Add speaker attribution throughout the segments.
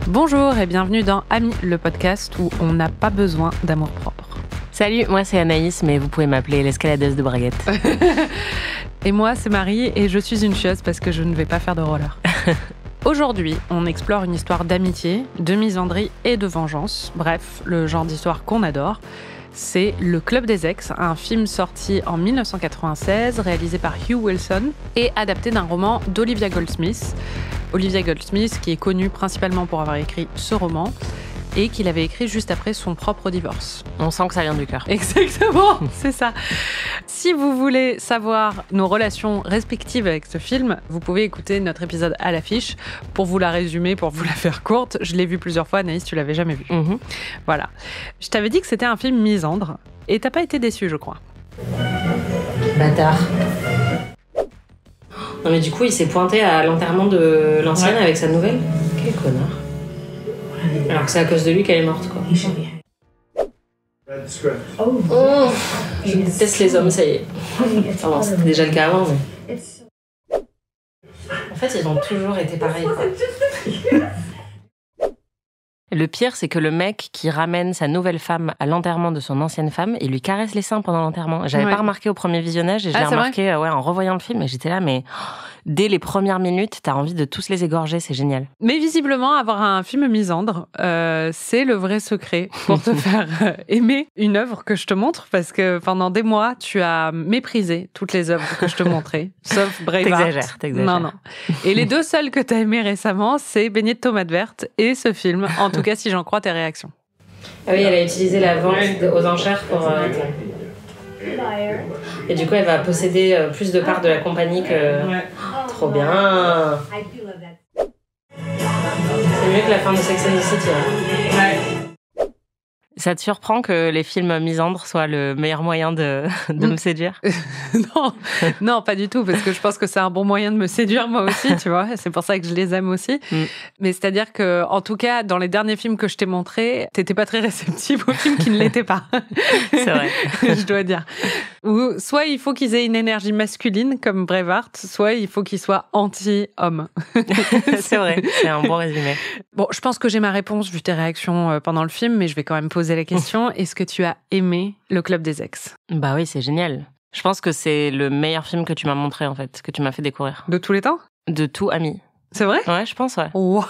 Speaker 1: Bonjour et bienvenue dans Amis, le podcast où on n'a pas besoin d'amour propre.
Speaker 2: Salut, moi c'est Anaïs, mais vous pouvez m'appeler l'escaladeuse de braguette.
Speaker 1: Et moi c'est Marie et je suis une chieuse parce que je ne vais pas faire de roller. Aujourd'hui, on explore une histoire d'amitié, de misandrie et de vengeance. Bref, le genre d'histoire qu'on adore. C'est Le Club des Ex, un film sorti en 1996, réalisé par Hugh Wilson et adapté d'un roman d'Olivia Goldsmith. Olivia Goldsmith, qui est connue principalement pour avoir écrit ce roman et qu'il avait écrit juste après son propre divorce.
Speaker 2: On sent que ça vient du cœur.
Speaker 1: Exactement, c'est ça. Si vous voulez savoir nos relations respectives avec ce film, vous pouvez écouter notre épisode à l'affiche. Pour vous la résumer, pour vous la faire courte, je l'ai vu plusieurs fois, Anaïs, tu l'avais jamais vu. Voilà. Je t'avais dit que c'était un film misandre et t'as pas été déçue, je crois.
Speaker 2: Bâtard. Non mais du coup, il s'est pointé à l'enterrement de l'ancienne avec sa nouvelle. Quel connard. Alors que c'est à cause de lui qu'elle est morte, quoi. Oh, je déteste les hommes, ça y est. Enfin bon, c'était déjà le cas avant, mais... En fait, ils ont toujours été pareils, quoi. Le pire, c'est que le mec qui ramène sa nouvelle femme à l'enterrement de son ancienne femme, il lui caresse les seins pendant l'enterrement. J'avais pas remarqué au premier visionnage et je l'ai remarqué en revoyant le film et j'étais là, mais dès les premières minutes, t'as envie de tous les égorger, c'est génial.
Speaker 1: Mais visiblement, avoir un film misandre, c'est le vrai secret pour te faire aimer une œuvre que je te montre, parce que pendant des mois, tu as méprisé toutes les œuvres que je te montrais, sauf Braveheart.
Speaker 2: T'exagères.
Speaker 1: Non. Et les deux seules que t'as aimées récemment, c'est Baignée de tomates vertes et ce film, en tout cas si j'en crois tes réactions.
Speaker 2: Ah oui, elle a utilisé la vente aux enchères pour... Et du coup, elle va posséder plus de parts de la compagnie que... Trop bien. C'est mieux que la fin de Sex and the City. Ça te surprend que les films misandres soient le meilleur moyen de me séduire?
Speaker 1: Non, pas du tout, parce que je pense que c'est un bon moyen de me séduire moi aussi, tu vois. C'est pour ça que je les aime aussi. Mais c'est-à-dire que, en tout cas, dans les derniers films que je t'ai montrés, t'étais pas très réceptive aux films qui ne l'étaient pas.
Speaker 2: C'est vrai.
Speaker 1: Je dois dire. Ou soit il faut qu'ils aient une énergie masculine comme Braveheart, soit il faut qu'ils soient anti-hommes.
Speaker 2: C'est vrai, c'est un bon résumé.
Speaker 1: Bon, je pense que j'ai ma réponse vu tes réactions pendant le film, mais je vais quand même poser la question. Est-ce que tu as aimé Le Club des Ex?
Speaker 2: Bah oui, c'est génial. Je pense que c'est le meilleur film que tu m'as montré, en fait, que tu m'as fait découvrir.
Speaker 1: De tous les temps?
Speaker 2: De tout Ami.
Speaker 1: C'est vrai?
Speaker 2: Ouais, je pense, ouais.
Speaker 1: Wow.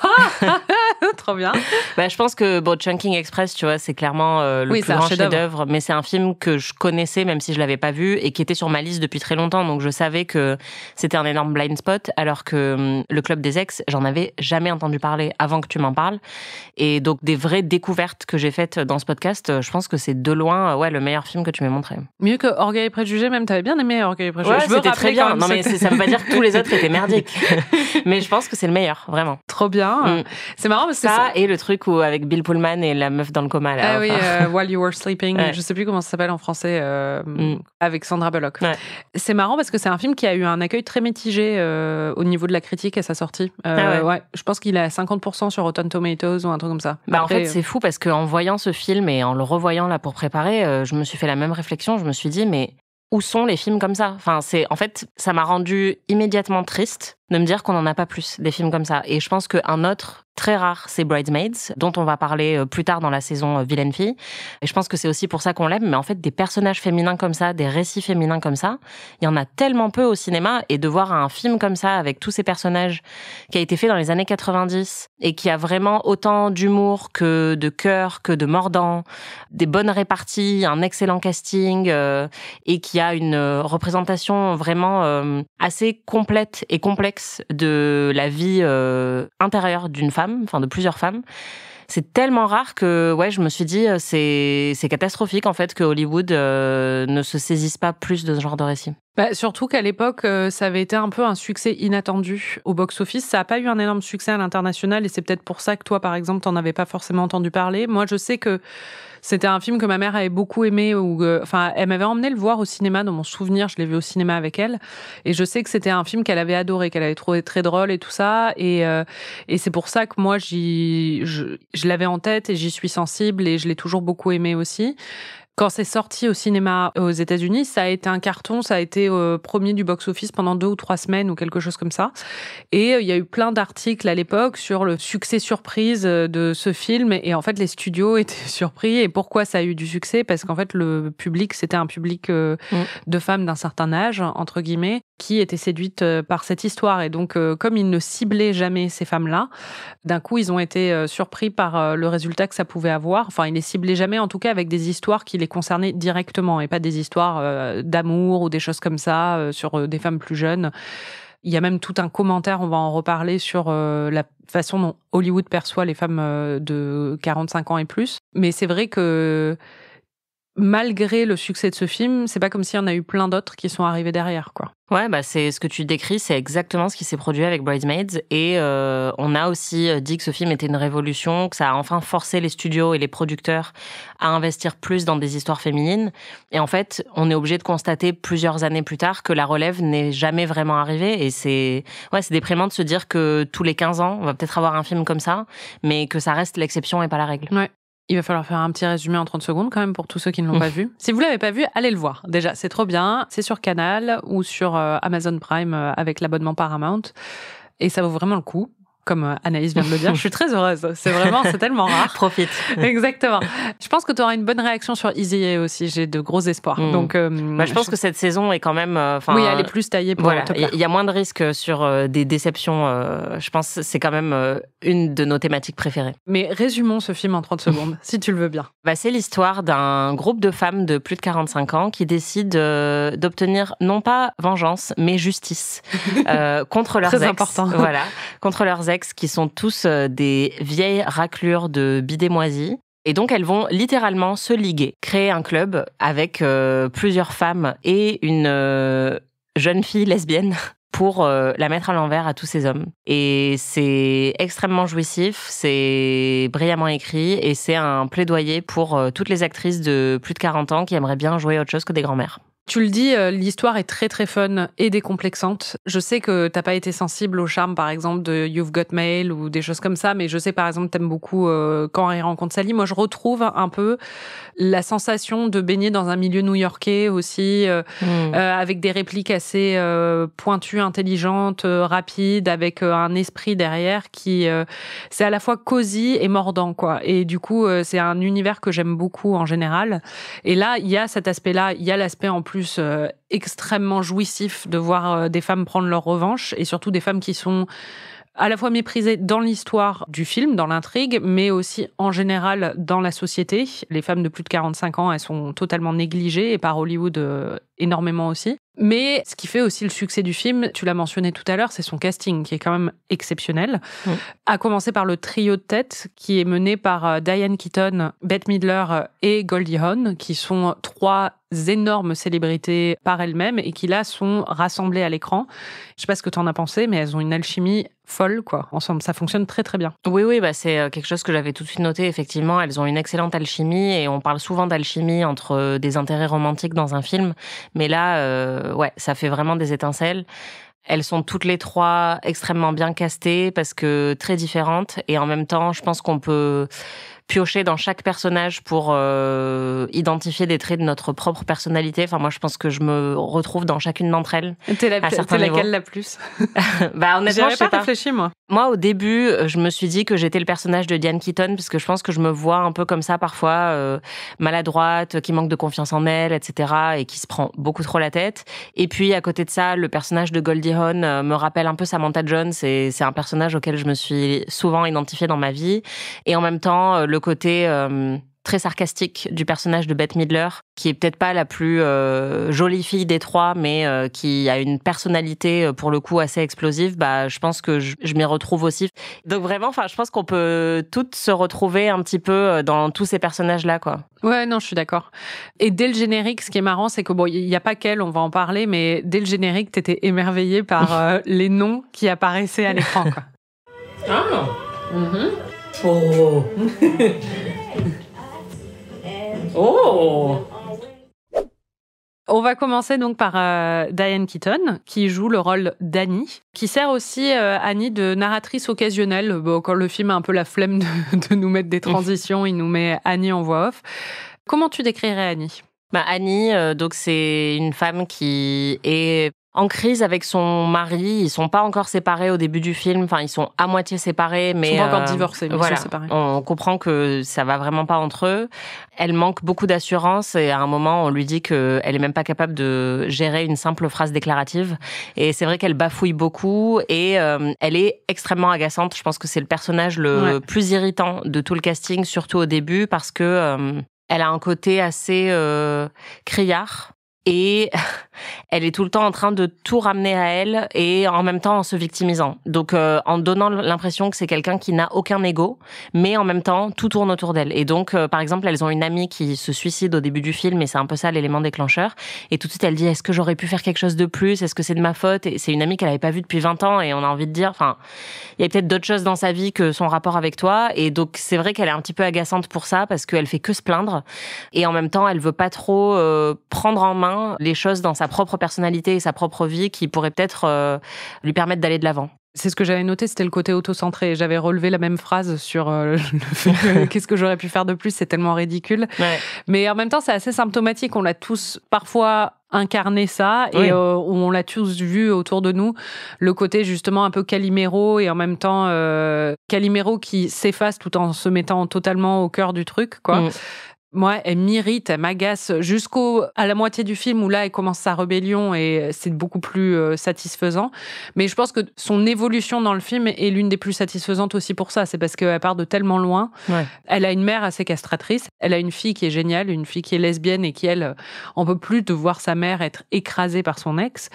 Speaker 1: Trop bien.
Speaker 2: Bah, je pense que Chungking Express, tu vois, c'est clairement le plus grand chef-d'œuvre, mais c'est un film que je connaissais même si je l'avais pas vu et qui était sur ma liste depuis très longtemps, donc je savais que c'était un énorme blind spot, alors que Le Club des Ex, j'en avais jamais entendu parler avant que tu m'en parles, et donc des vraies découvertes que j'ai faites dans ce podcast, je pense que c'est de loin, le meilleur film que tu m'as montré.
Speaker 1: Mieux que Orgueil et Préjugés, même t'avais bien aimé Orgueil et Préjugés.
Speaker 2: Ouais, c'était très bien. Non mais ça veut pas dire que tous les autres étaient merdiques, mais je pense que c'est le meilleur, vraiment.
Speaker 1: Trop bien. C'est marrant parce que
Speaker 2: ça et le truc où avec Bill Pullman et la meuf dans le coma là.
Speaker 1: Ah oui, While You Were Sleeping. Ouais. Je sais plus comment ça s'appelle en français, avec Sandra Bullock. Ouais. C'est marrant parce que c'est un film qui a eu un accueil très mitigé au niveau de la critique à sa sortie. Ouais, je pense qu'il est à 50% sur Rotten Tomatoes ou un truc comme ça.
Speaker 2: Bah après, en fait, c'est fou parce qu'en voyant ce film et en le revoyant là pour préparer, je me suis fait la même réflexion. Je me suis dit, mais où sont les films comme ça? Enfin, en fait, ça m'a rendu immédiatement triste de me dire qu'on n'en a pas plus des films comme ça. Et je pense qu'un autre très rare, c'est Bridesmaids, dont on va parler plus tard dans la saison Vilaine Fille. Et je pense que c'est aussi pour ça qu'on l'aime. Mais en fait, des personnages féminins comme ça, des récits féminins comme ça, il y en a tellement peu au cinéma. Et de voir un film comme ça, avec tous ces personnages, qui a été fait dans les années 90, et qui a vraiment autant d'humour que de cœur, que de mordant, des bonnes réparties, un excellent casting, et qui a une représentation vraiment assez complète et complexe de la vie intérieure d'une femme, enfin de plusieurs femmes. C'est tellement rare que je me suis dit c'est catastrophique en fait que Hollywood ne se saisisse pas plus de ce genre de récit.
Speaker 1: Bah, surtout qu'à l'époque, ça avait été un peu un succès inattendu au box-office. Ça n'a pas eu un énorme succès à l'international et c'est peut-être pour ça que toi, par exemple, t'en avais pas forcément entendu parler. Moi, je sais que c'était un film que ma mère avait beaucoup aimé. Elle m'avait emmené le voir au cinéma, dans mon souvenir. Je l'ai vu au cinéma avec elle. Et je sais que c'était un film qu'elle avait adoré, qu'elle avait trouvé très drôle et tout ça. Et c'est pour ça que moi, je l'avais en tête et j'y suis sensible et je l'ai toujours beaucoup aimé aussi. Quand c'est sorti au cinéma aux États-Unis, ça a été un carton, ça a été premier du box-office pendant 2 ou 3 semaines ou quelque chose comme ça. Et il y a eu plein d'articles à l'époque sur le succès surprise de ce film. Et en fait, les studios étaient surpris. Et pourquoi ça a eu du succès ? Parce qu'en fait, le public, c'était un public de femmes d'un certain âge, entre guillemets, qui étaient séduites par cette histoire. Et donc, comme ils ne ciblaient jamais ces femmes-là, d'un coup, ils ont été surpris par le résultat que ça pouvait avoir. Enfin, ils les ciblaient jamais, en tout cas, avec des histoires qui les concernaient directement et pas des histoires d'amour ou des choses comme ça sur des femmes plus jeunes. Il y a même tout un commentaire, on va en reparler, sur la façon dont Hollywood perçoit les femmes de 45 ans et plus. Mais c'est vrai que malgré le succès de ce film, c'est pas comme s'il y en a eu plein d'autres qui sont arrivés derrière, quoi.
Speaker 2: Ouais, bah c'est ce que tu décris, c'est exactement ce qui s'est produit avec Bridesmaids. Et on a aussi dit que ce film était une révolution, que ça a enfin forcé les studios et les producteurs à investir plus dans des histoires féminines. Et en fait, on est obligé de constater plusieurs années plus tard que la relève n'est jamais vraiment arrivée. Et c'est déprimant de se dire que tous les 15 ans, on va peut-être avoir un film comme ça, mais que ça reste l'exception et pas la règle.
Speaker 1: Ouais. Il va falloir faire un petit résumé en 30 secondes quand même pour tous ceux qui ne l'ont pas vu. Si vous l'avez pas vu, allez le voir. Déjà, c'est trop bien. C'est sur Canal ou sur Amazon Prime avec l'abonnement Paramount. Et ça vaut vraiment le coup. Comme Anaïs vient de le dire, je suis très heureuse. C'est tellement rare.
Speaker 2: Profite.
Speaker 1: Exactement. Je pense que tu auras une bonne réaction sur Easy A aussi. J'ai de gros espoirs. Donc,
Speaker 2: je pense que cette saison est quand même.
Speaker 1: Oui, elle est plus taillée pour te plaire.
Speaker 2: Il y a moins de risques sur des déceptions. Je pense que c'est quand même une de nos thématiques préférées.
Speaker 1: Mais résumons ce film en 30 secondes, si tu le veux bien.
Speaker 2: C'est l'histoire d'un groupe de femmes de plus de 45 ans qui décident d'obtenir non pas vengeance, mais justice contre leurs ex.
Speaker 1: Très important.
Speaker 2: Voilà, contre leurs ex qui sont tous des vieilles raclures de bidets moisis. Et donc, elles vont littéralement se liguer, créer un club avec plusieurs femmes et une jeune fille lesbienne pour la mettre à l'envers à tous ces hommes. Et c'est extrêmement jouissif, c'est brillamment écrit et c'est un plaidoyer pour toutes les actrices de plus de 40 ans qui aimeraient bien jouer autre chose que des grands-mères.
Speaker 1: Tu le dis, l'histoire est très très fun et décomplexante. Je sais que t'as pas été sensible au charme, par exemple, de You've Got Mail ou des choses comme ça, mais je sais, par exemple, t'aimes beaucoup Quand Harry rencontre Sally. Moi, je retrouve un peu la sensation de baigner dans un milieu new-yorkais aussi, avec des répliques assez pointues, intelligentes, rapides, avec un esprit derrière qui... c'est à la fois cosy et mordant, quoi. Et du coup, c'est un univers que j'aime beaucoup en général. Et là, il y a cet aspect-là, il y a l'aspect en plus extrêmement jouissif de voir des femmes prendre leur revanche et surtout des femmes qui sont à la fois méprisées dans l'histoire du film, dans l'intrigue, mais aussi en général dans la société. Les femmes de plus de 45 ans, elles sont totalement négligées et par Hollywood énormément aussi. Mais ce qui fait aussi le succès du film, tu l'as mentionné tout à l'heure, c'est son casting qui est quand même exceptionnel. À commencer par le trio de tête qui est mené par Diane Keaton, Bette Midler et Goldie Hawn, qui sont 3 énormes célébrités par elles-mêmes et qui là sont rassemblées à l'écran. Je sais pas ce que tu en as pensé, mais elles ont une alchimie folle, quoi, ensemble. Ça fonctionne très très bien.
Speaker 2: Oui, c'est quelque chose que j'avais tout de suite noté. Effectivement, elles ont une excellente alchimie et on parle souvent d'alchimie entre des intérêts romantiques dans un film. Mais là, ça fait vraiment des étincelles. Elles sont toutes les 3 extrêmement bien castées parce que très différentes. Et en même temps, je pense qu'on peut piocher dans chaque personnage pour identifier des traits de notre propre personnalité. Enfin, moi, je pense que je me retrouve dans chacune d'entre elles.
Speaker 1: T'es laquelle la plus?
Speaker 2: Honnêtement, je sais pas.
Speaker 1: Réfléchi, moi.
Speaker 2: Moi, au début, je me suis dit que j'étais le personnage de Diane Keaton parce que je pense que je me vois un peu comme ça parfois, maladroite, qui manque de confiance en elle, etc. et qui se prend beaucoup trop la tête. Et puis, à côté de ça, le personnage de Goldie Hawn me rappelle un peu Samantha Jones. C'est un personnage auquel je me suis souvent identifiée dans ma vie. Et en même temps, le côté très sarcastique du personnage de Bette Midler, qui est peut-être pas la plus jolie fille des 3, mais qui a une personnalité pour le coup assez explosive. Je pense que je m'y retrouve aussi. Donc vraiment, je pense qu'on peut toutes se retrouver un petit peu dans tous ces personnages-là, quoi.
Speaker 1: Ouais, non, je suis d'accord. Et dès le générique, ce qui est marrant, c'est que il y a pas qu'elle, on va en parler, mais dès le générique, t'étais émerveillée par les noms qui apparaissaient à l'écran, quoi.
Speaker 2: Ah.
Speaker 1: Oh. Oh. On va commencer donc par Diane Keaton, qui joue le rôle d'Annie, qui sert aussi Annie de narratrice occasionnelle. Quand le film a un peu la flemme de nous mettre des transitions, il nous met Annie en voix off. Comment tu décrirais Annie ?
Speaker 2: Annie, donc c'est une femme qui est en crise avec son mari. Ils sont pas encore séparés au début du film. Enfin, ils sont à moitié séparés, mais
Speaker 1: ils sont pas encore divorcés, mais
Speaker 2: voilà,
Speaker 1: ils sont séparés.
Speaker 2: On comprend que ça va vraiment pas entre eux. Elle manque beaucoup d'assurance et à un moment, on lui dit que elle est même pas capable de gérer une simple phrase déclarative. Et c'est vrai qu'elle bafouille beaucoup et elle est extrêmement agaçante. Je pense que c'est le personnage le plus irritant de tout le casting, surtout au début, parce que elle a un côté assez criard. Et elle est tout le temps en train de tout ramener à elle et en même temps en se victimisant. Donc en donnant l'impression que c'est quelqu'un qui n'a aucun ego, mais en même temps tout tourne autour d'elle. Et donc par exemple, elles ont une amie qui se suicide au début du film et c'est un peu ça l'élément déclencheur. Et tout de suite elle dit est-ce que j'aurais pu faire quelque chose de plus ? Est-ce que c'est de ma faute ? Et c'est une amie qu'elle avait pas vue depuis 20 ans et on a envie de dire enfin il y a peut-être d'autres choses dans sa vie que son rapport avec toi et donc c'est vrai qu'elle est un petit peu agaçante pour ça parce qu'elle fait que se plaindre et en même temps elle veut pas trop prendre en main les choses dans sa propre personnalité et sa propre vie qui pourraient peut-être lui permettre d'aller de l'avant.
Speaker 1: C'est ce que j'avais noté, c'était le côté auto-centré. J'avais relevé la même phrase sur le fait que qu'est-ce que j'aurais pu faire de plus, c'est tellement ridicule. Ouais. Mais en même temps, c'est assez symptomatique. On l'a tous parfois incarné ça et on l'a tous vu autour de nous. Le côté justement un peu Calimero et en même temps Calimero qui s'efface tout en se mettant totalement au cœur du truc, quoi. Moi, elle m'irrite, elle m'agace à la moitié du film où là, elle commence sa rébellion et c'est beaucoup plus satisfaisant. Mais je pense que son évolution dans le film est l'une des plus satisfaisantes aussi pour ça. C'est parce qu'elle part de tellement loin. Ouais. Elle a une mère assez castratrice. Elle a une fille qui est géniale, une fille qui est lesbienne et qui, elle, en peut plus de voir sa mère être écrasée par son ex.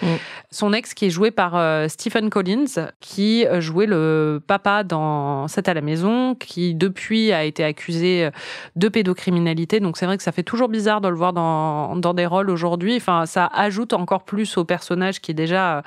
Speaker 1: Son ex qui est joué par Stephen Collins, qui jouait le papa dans 7 à la maison, qui depuis a été accusé de pédocriminalité. Donc c'est vrai que ça fait toujours bizarre de le voir dans des rôles aujourd'hui. Enfin, ça ajoute encore plus au personnage qui est déjà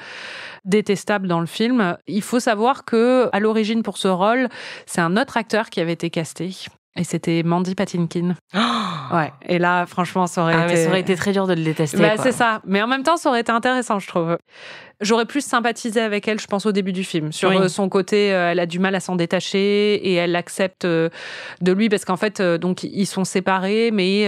Speaker 1: détestable dans le film. Il faut savoir que à l'origine pour ce rôle, c'est un autre acteur qui avait été casté. Et c'était Mandy Patinkin. Oh ouais. Et là, franchement, ça aurait
Speaker 2: été très dur de le détester.
Speaker 1: Bah, c'est ça. Mais en même temps, ça aurait été intéressant, je trouve. J'aurais plus sympathisé avec elle, je pense, au début du film. Sur son côté, elle a du mal à s'en détacher et elle accepte de lui parce qu'en fait, donc ils sont séparés, mais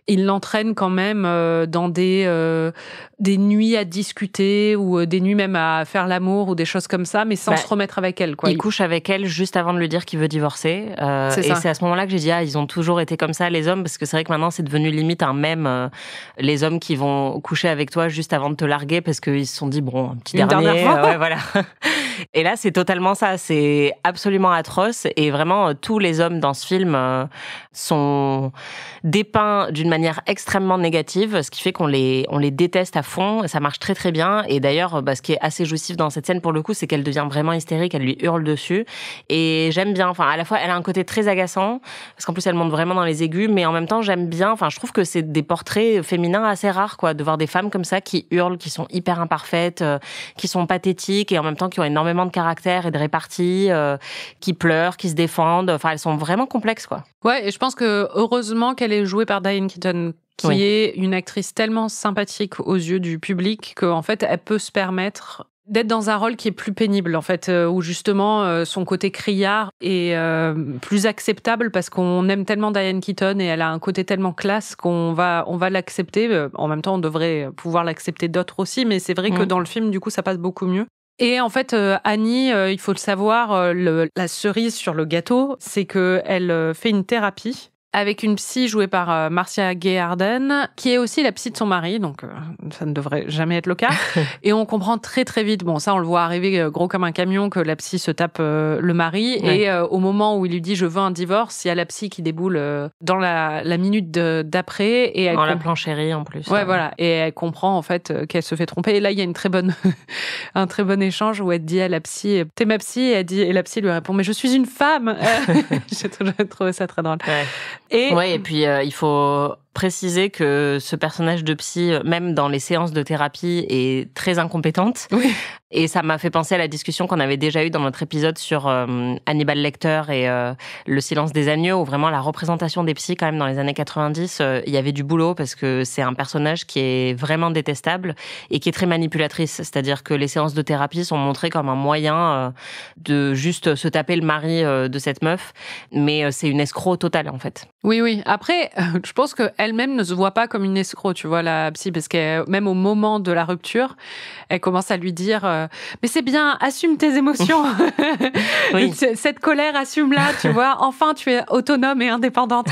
Speaker 1: il l'entraîne quand même dans des nuits à discuter ou des nuits même à faire l'amour ou des choses comme ça, mais sans se remettre avec elle, quoi.
Speaker 2: Il couche avec elle juste avant de lui dire qu'il veut divorcer. C'est à ce moment-là que j'ai dit ils ont toujours été comme ça, les hommes, parce que c'est vrai que maintenant, c'est devenu limite un mème, les hommes qui vont coucher avec toi juste avant de te larguer parce qu'ils se sont dit, un petit dernier, voilà. Et là, c'est totalement ça. C'est absolument atroce. Et vraiment, tous les hommes dans ce film sont dépeints d'une manière extrêmement négative, ce qui fait qu'on les déteste à fond. Ça marche très, très bien. Et d'ailleurs, ce qui est assez jouissif dans cette scène, pour le coup, c'est qu'elle devient vraiment hystérique. Elle lui hurle dessus. Et j'aime bien. Enfin, à la fois, elle a un côté très agaçant, parce qu'en plus, elle monte vraiment dans les aigus. Mais en même temps, j'aime bien. Enfin, je trouve que c'est des portraits féminins assez rares, quoi, de voir des femmes comme ça qui hurlent, qui sont hyper imparfaites, qui sont pathétiques et en même temps qui ont énormément de caractère et de répartie, qui pleurent, qui se défendent. Enfin, elles sont vraiment complexes, quoi.
Speaker 1: Ouais, et je pense que heureusement qu'elle est jouée par Diane Keaton, qui est une actrice tellement sympathique aux yeux du public qu'en fait, elle peut se permettre d'être dans un rôle qui est plus pénible, en fait, où justement son côté criard est plus acceptable parce qu'on aime tellement Diane Keaton et elle a un côté tellement classe qu'on va l'accepter. En même temps, on devrait pouvoir l'accepter d'autres aussi, mais c'est vrai que dans le film, du coup, ça passe beaucoup mieux. Et en fait, Annie, il faut le savoir, la cerise sur le gâteau, c'est qu'elle fait une thérapie avec une psy jouée par Marcia Gay Harden, qui est aussi la psy de son mari, donc ça ne devrait jamais être le cas. Et on comprend très très vite, ça on le voit arriver gros comme un camion, que la psy se tape le mari. Ouais. Et au moment où il lui dit « je veux un divorce », il y a la psy qui déboule dans la minute d'après. Et elle
Speaker 2: la planchérie en plus.
Speaker 1: Ouais, voilà. Et elle comprend en fait qu'elle se fait tromper. Et là, il y a un très bon échange où elle dit à la psy « t'es ma psy ?» et la psy lui répond « mais je suis une femme !» J'ai trouvé ça très drôle.
Speaker 2: Ouais. Et puis il faut préciser que ce personnage de psy, même dans les séances de thérapie, est très incompétente.
Speaker 1: Oui.
Speaker 2: Et ça m'a fait penser à la discussion qu'on avait déjà eue dans notre épisode sur Hannibal Lecter et Le silence des agneaux, où vraiment la représentation des psys, quand même, dans les années 90, il y avait du boulot parce que c'est un personnage qui est vraiment détestable et qui est très manipulatrice. C'est-à-dire que les séances de thérapie sont montrées comme un moyen de juste se taper le mari de cette meuf, mais c'est une escroc totale, en fait.
Speaker 1: Oui. Après, je pense qu'elle-même ne se voit pas comme une escroc, tu vois, la psy, parce que même au moment de la rupture, elle commence à lui dire mais c'est bien, assume tes émotions.
Speaker 2: Oui.
Speaker 1: Cette colère, assume-la, tu vois. Enfin, tu es autonome et indépendante.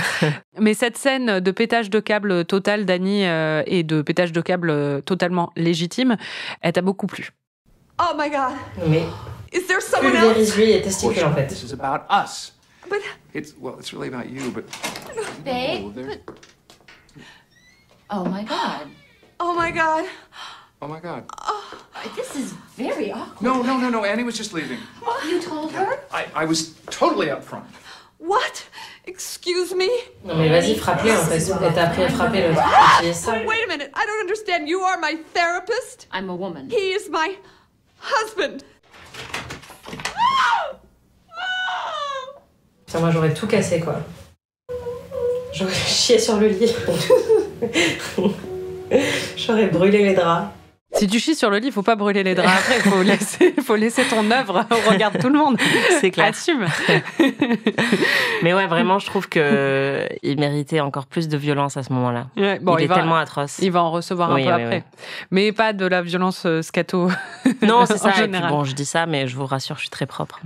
Speaker 1: Mais cette scène de pétage de câble total d'Annie et de pétage de câble totalement légitime, elle t'a beaucoup plu.
Speaker 3: Oh my God.
Speaker 2: Mais
Speaker 3: Is there someone else?
Speaker 2: pulvérise-lui et testicule, en fait.
Speaker 4: This is about us.
Speaker 3: But
Speaker 4: It's really about you, but
Speaker 5: Babe?
Speaker 4: oh, there's-
Speaker 5: Oh my god.
Speaker 3: oh my God.
Speaker 4: oh my God.
Speaker 5: This is very awkward.
Speaker 4: No. Annie was just leaving.
Speaker 5: You told her?
Speaker 4: I was totally up front.
Speaker 3: What? Excuse me?
Speaker 2: Non mais vas-y, frappe-le, en fait. Et t'as appris à frapper le ça.
Speaker 3: Wait a minute. I don't understand. You are my therapist?
Speaker 5: I'm a woman.
Speaker 3: He is my husband.
Speaker 2: Putain, moi j'aurais tout cassé, quoi. J'aurais chié sur le lit. J'aurais brûlé les draps.
Speaker 1: Si tu chies sur le lit, il faut pas brûler les draps après. Faut laisser ton œuvre au regard de tout le monde.
Speaker 2: C'est clair.
Speaker 1: Assume.
Speaker 2: Mais ouais, vraiment, je trouve que il méritait encore plus de violence à ce moment-là.
Speaker 1: Ouais, bon,
Speaker 2: il est tellement atroce.
Speaker 1: Il va en recevoir un peu après. Oui. Mais pas de la violence scato.
Speaker 2: Non, c'est ça.
Speaker 1: En
Speaker 2: Et puis,
Speaker 1: général.
Speaker 2: bon, je dis ça, mais je vous rassure, je suis très propre.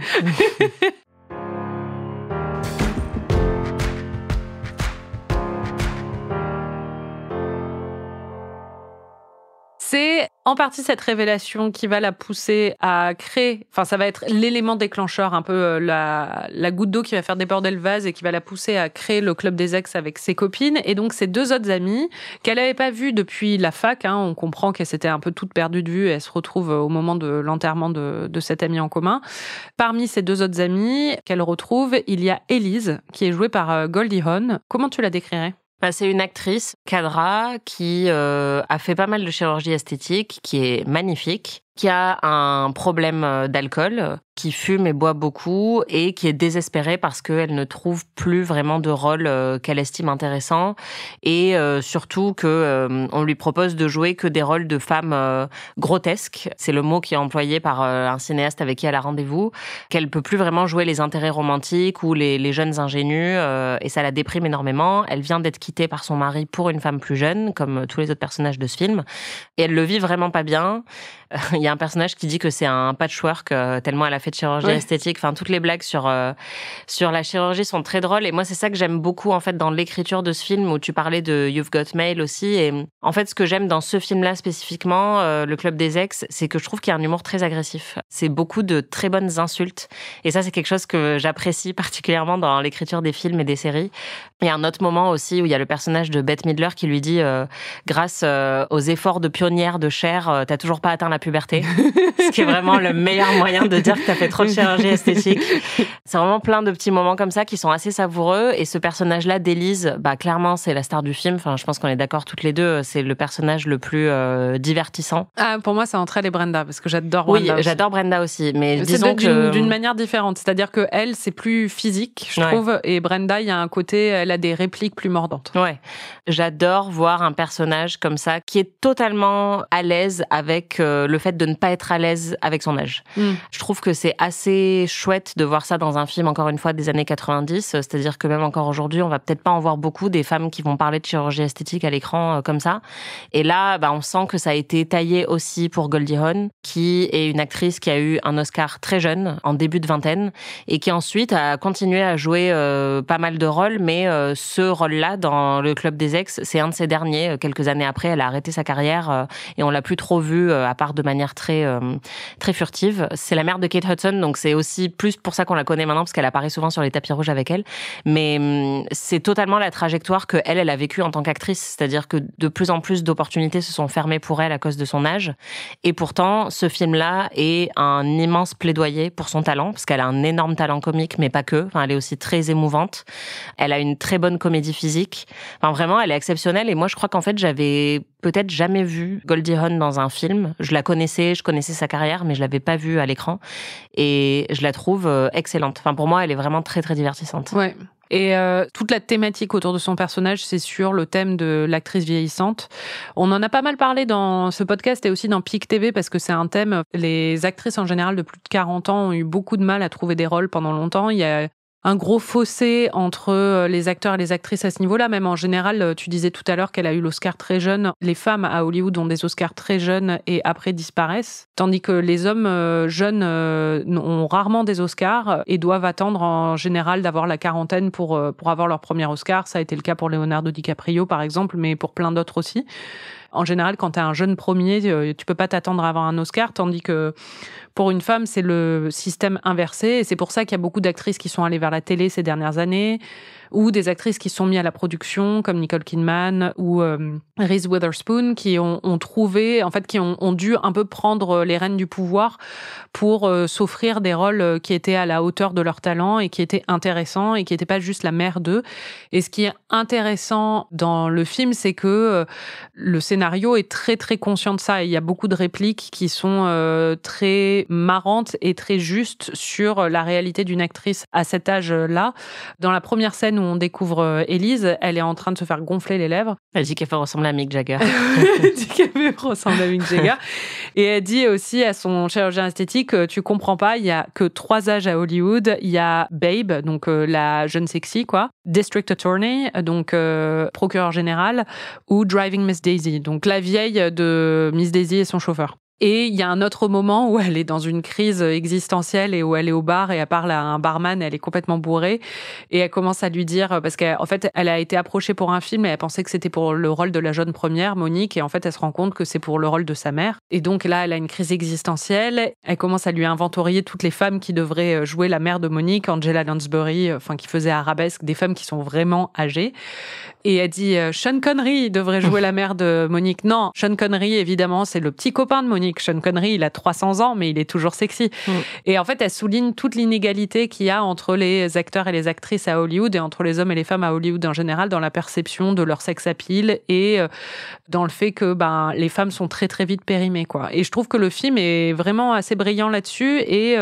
Speaker 1: C'est en partie cette révélation qui va la pousser à créer, enfin ça va être l'élément déclencheur, un peu la goutte d'eau qui va faire déborder le vase et qui va la pousser à créer le club des ex avec ses copines. Et donc ces deux autres amies qu'elle n'avait pas vues depuis la fac, hein, on comprend qu'elle s'était un peu toute perdue de vue et elle se retrouve au moment de l'enterrement de cette amie en commun. Parmi ces deux autres amies qu'elle retrouve, il y a Élise qui est jouée par Goldie Hawn. Comment tu la décrirais ?
Speaker 2: C'est une actrice, Kadra, qui a fait pas mal de chirurgie esthétique, qui est magnifique, qui a un problème d'alcool, qui fume et boit beaucoup et qui est désespérée parce qu'elle ne trouve plus vraiment de rôle qu'elle estime intéressant et surtout que on lui propose de jouer que des rôles de femmes grotesques. C'est le mot qui est employé par un cinéaste avec qui elle a rendez-vous, qu'elle peut plus vraiment jouer les intérêts romantiques ou les jeunes ingénus et ça la déprime énormément. Elle vient d'être quittée par son mari pour une femme plus jeune, comme tous les autres personnages de ce film, et elle le vit vraiment pas bien. Il y a un personnage qui dit que c'est un patchwork tellement elle a fait de chirurgie esthétique. Enfin, toutes les blagues sur la chirurgie sont très drôles. Et moi, c'est ça que j'aime beaucoup en fait dans l'écriture de ce film où tu parlais de You've Got Mail aussi. Et en fait, ce que j'aime dans ce film-là spécifiquement, Le Club des Ex, c'est que je trouve qu'il y a un humour très agressif. C'est beaucoup de très bonnes insultes. Et ça, c'est quelque chose que j'apprécie particulièrement dans l'écriture des films et des séries. Il y a un autre moment aussi où il y a le personnage de Bette Midler qui lui dit grâce aux efforts de pionnière de Cher, t'as toujours pas atteint la puberté. Ce qui est vraiment le meilleur moyen de dire que t'as fait trop de chirurgie esthétique. C'est vraiment plein de petits moments comme ça qui sont assez savoureux. Et ce personnage-là d'Élise, clairement, c'est la star du film. Enfin, je pense qu'on est d'accord toutes les deux. C'est le personnage le plus divertissant.
Speaker 1: Ah, pour moi, c'est entre elle et Brenda, parce que j'adore Brenda.
Speaker 2: Oui, j'adore Brenda aussi. Mais
Speaker 1: c'est
Speaker 2: disons que
Speaker 1: d'une manière différente. C'est-à-dire que elle, c'est plus physique, je trouve. Et Brenda, il y a un côté, elle a des répliques plus mordantes.
Speaker 2: Ouais. J'adore voir un personnage comme ça qui est totalement à l'aise avec le fait de ne pas être à l'aise avec son âge. Je trouve que c'est assez chouette de voir ça dans un film, encore une fois, des années 90. C'est-à-dire que même encore aujourd'hui, on va peut-être pas en voir beaucoup des femmes qui vont parler de chirurgie esthétique à l'écran comme ça. Et là, on sent que ça a été taillé aussi pour Goldie Hawn, qui est une actrice qui a eu un Oscar très jeune, en début de vingtaine, et qui ensuite a continué à jouer pas mal de rôles, mais ce rôle-là, dans Le Club des Ex, c'est un de ses derniers. Quelques années après, elle a arrêté sa carrière et on l'a plus trop vue, à part de manière très furtive. C'est la mère de Kate Hudson, donc c'est aussi plus pour ça qu'on la connaît maintenant, parce qu'elle apparaît souvent sur les tapis rouges avec elle. Mais c'est totalement la trajectoire que elle a vécue en tant qu'actrice, c'est-à-dire que de plus en plus d'opportunités se sont fermées pour elle à cause de son âge. Et pourtant, ce film-là est un immense plaidoyer pour son talent, parce qu'elle a un énorme talent comique, mais pas que. Enfin, elle est aussi très émouvante. Elle a une très bonne comédie physique. Enfin, vraiment, elle est exceptionnelle. Et moi, je crois qu'en fait, j'avais peut-être jamais vu Goldie Hawn dans un film. Je connaissais sa carrière, mais je l'avais pas vue à l'écran. Et je la trouve excellente. Enfin, pour moi, elle est vraiment très, très divertissante.
Speaker 1: Ouais. Et toute la thématique autour de son personnage, c'est sur le thème de l'actrice vieillissante. On en a pas mal parlé dans ce podcast et aussi dans PIC TV parce que c'est un thème. Les actrices en général de plus de 40 ans ont eu beaucoup de mal à trouver des rôles pendant longtemps. Il y a un gros fossé entre les acteurs et les actrices à ce niveau-là. Même en général, tu disais tout à l'heure qu'elle a eu l'Oscar très jeune. Les femmes à Hollywood ont des Oscars très jeunes et après disparaissent. Tandis que les hommes jeunes ont rarement des Oscars et doivent attendre en général d'avoir la quarantaine pour avoir leur premier Oscar. Ça a été le cas pour Leonardo DiCaprio, par exemple, mais pour plein d'autres aussi. En général, quand tu es un jeune premier, tu peux pas t'attendre à avoir un Oscar, tandis que pour une femme, c'est le système inversé. Et c'est pour ça qu'il y a beaucoup d'actrices qui sont allées vers la télé ces dernières années, ou des actrices qui sont mises à la production, comme Nicole Kidman ou Reese Witherspoon, qui ont trouvé, en fait, qui ont dû un peu prendre les rênes du pouvoir pour s'offrir des rôles qui étaient à la hauteur de leur talent et qui étaient intéressants et qui n'étaient pas juste la mère d'eux. Et ce qui est intéressant dans le film, c'est que le scénario est très, très conscient de ça. Et il y a beaucoup de répliques qui sont très marrantes et très justes sur la réalité d'une actrice à cet âge-là. Dans la première scène où on découvre Élise, elle est en train de se faire gonfler les lèvres.
Speaker 2: Elle dit qu'elle fait ressembler à Mick Jagger.
Speaker 1: Elle dit qu'elle fait ressembler à Mick Jagger. Et elle dit aussi à son chirurgien esthétique, tu comprends pas, il y a que 3 âges à Hollywood. Il y a Babe, donc la jeune sexy, quoi. District Attorney, donc procureur général, ou Driving Miss Daisy, donc la vieille de Miss Daisy et son chauffeur. Et il y a un autre moment où elle est dans une crise existentielle et où elle est au bar et elle parle à un barman, elle est complètement bourrée et elle commence à lui dire, parce qu'en fait, elle a été approchée pour un film et elle pensait que c'était pour le rôle de la jeune première, Monique, et en fait, elle se rend compte que c'est pour le rôle de sa mère. Et donc là, elle a une crise existentielle, elle commence à lui inventorier toutes les femmes qui devraient jouer la mère de Monique, Angela Lansbury, qui faisait Arabesque, des femmes qui sont vraiment âgées. Et elle dit, Sean Connery devrait jouer la mère de Monique. Non, Sean Connery, évidemment, c'est le petit copain de Monique. Sean Connery, il a 300 ans, mais il est toujours sexy. Et en fait, elle souligne toute l'inégalité qu'il y a entre les acteurs et les actrices à Hollywood et entre les hommes et les femmes à Hollywood en général dans la perception de leur sex appeal et dans le fait que les femmes sont très très vite périmées, quoi. Et je trouve que le film est vraiment assez brillant là-dessus et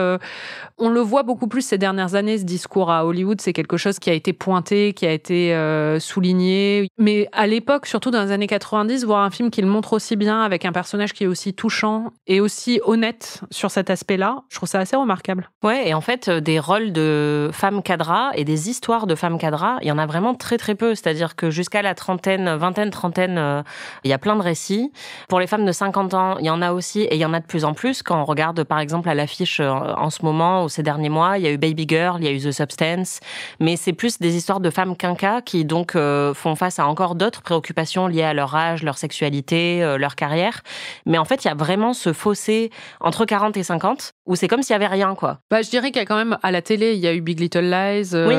Speaker 1: on le voit beaucoup plus ces dernières années, ce discours à Hollywood. C'est quelque chose qui a été pointé, qui a été souligné. Mais à l'époque, surtout dans les années 90, voir un film qui le montre aussi bien avec un personnage qui est aussi touchant et aussi honnête sur cet aspect-là, je trouve ça assez remarquable.
Speaker 2: Ouais, et en fait, des rôles de femmes cadras et des histoires de femmes cadras, il y en a vraiment très très peu. C'est-à-dire que jusqu'à la vingtaine, trentaine, il y a plein de récits. Pour les femmes de 50 ans, il y en a aussi et il y en a de plus en plus. Quand on regarde par exemple à l'affiche en ce moment ou ces derniers mois, il y a eu Baby Girl, il y a eu The Substance, mais c'est plus des histoires de femmes quinquas qui donc font face à encore d'autres préoccupations liées à leur âge, leur sexualité, leur carrière. Mais en fait, il y a vraiment ce fossé entre 40 et 50 où c'est comme s'il y avait rien, quoi.
Speaker 1: Je dirais qu'il y a quand même à la télé, il y a eu Big Little Lies.
Speaker 2: Oui.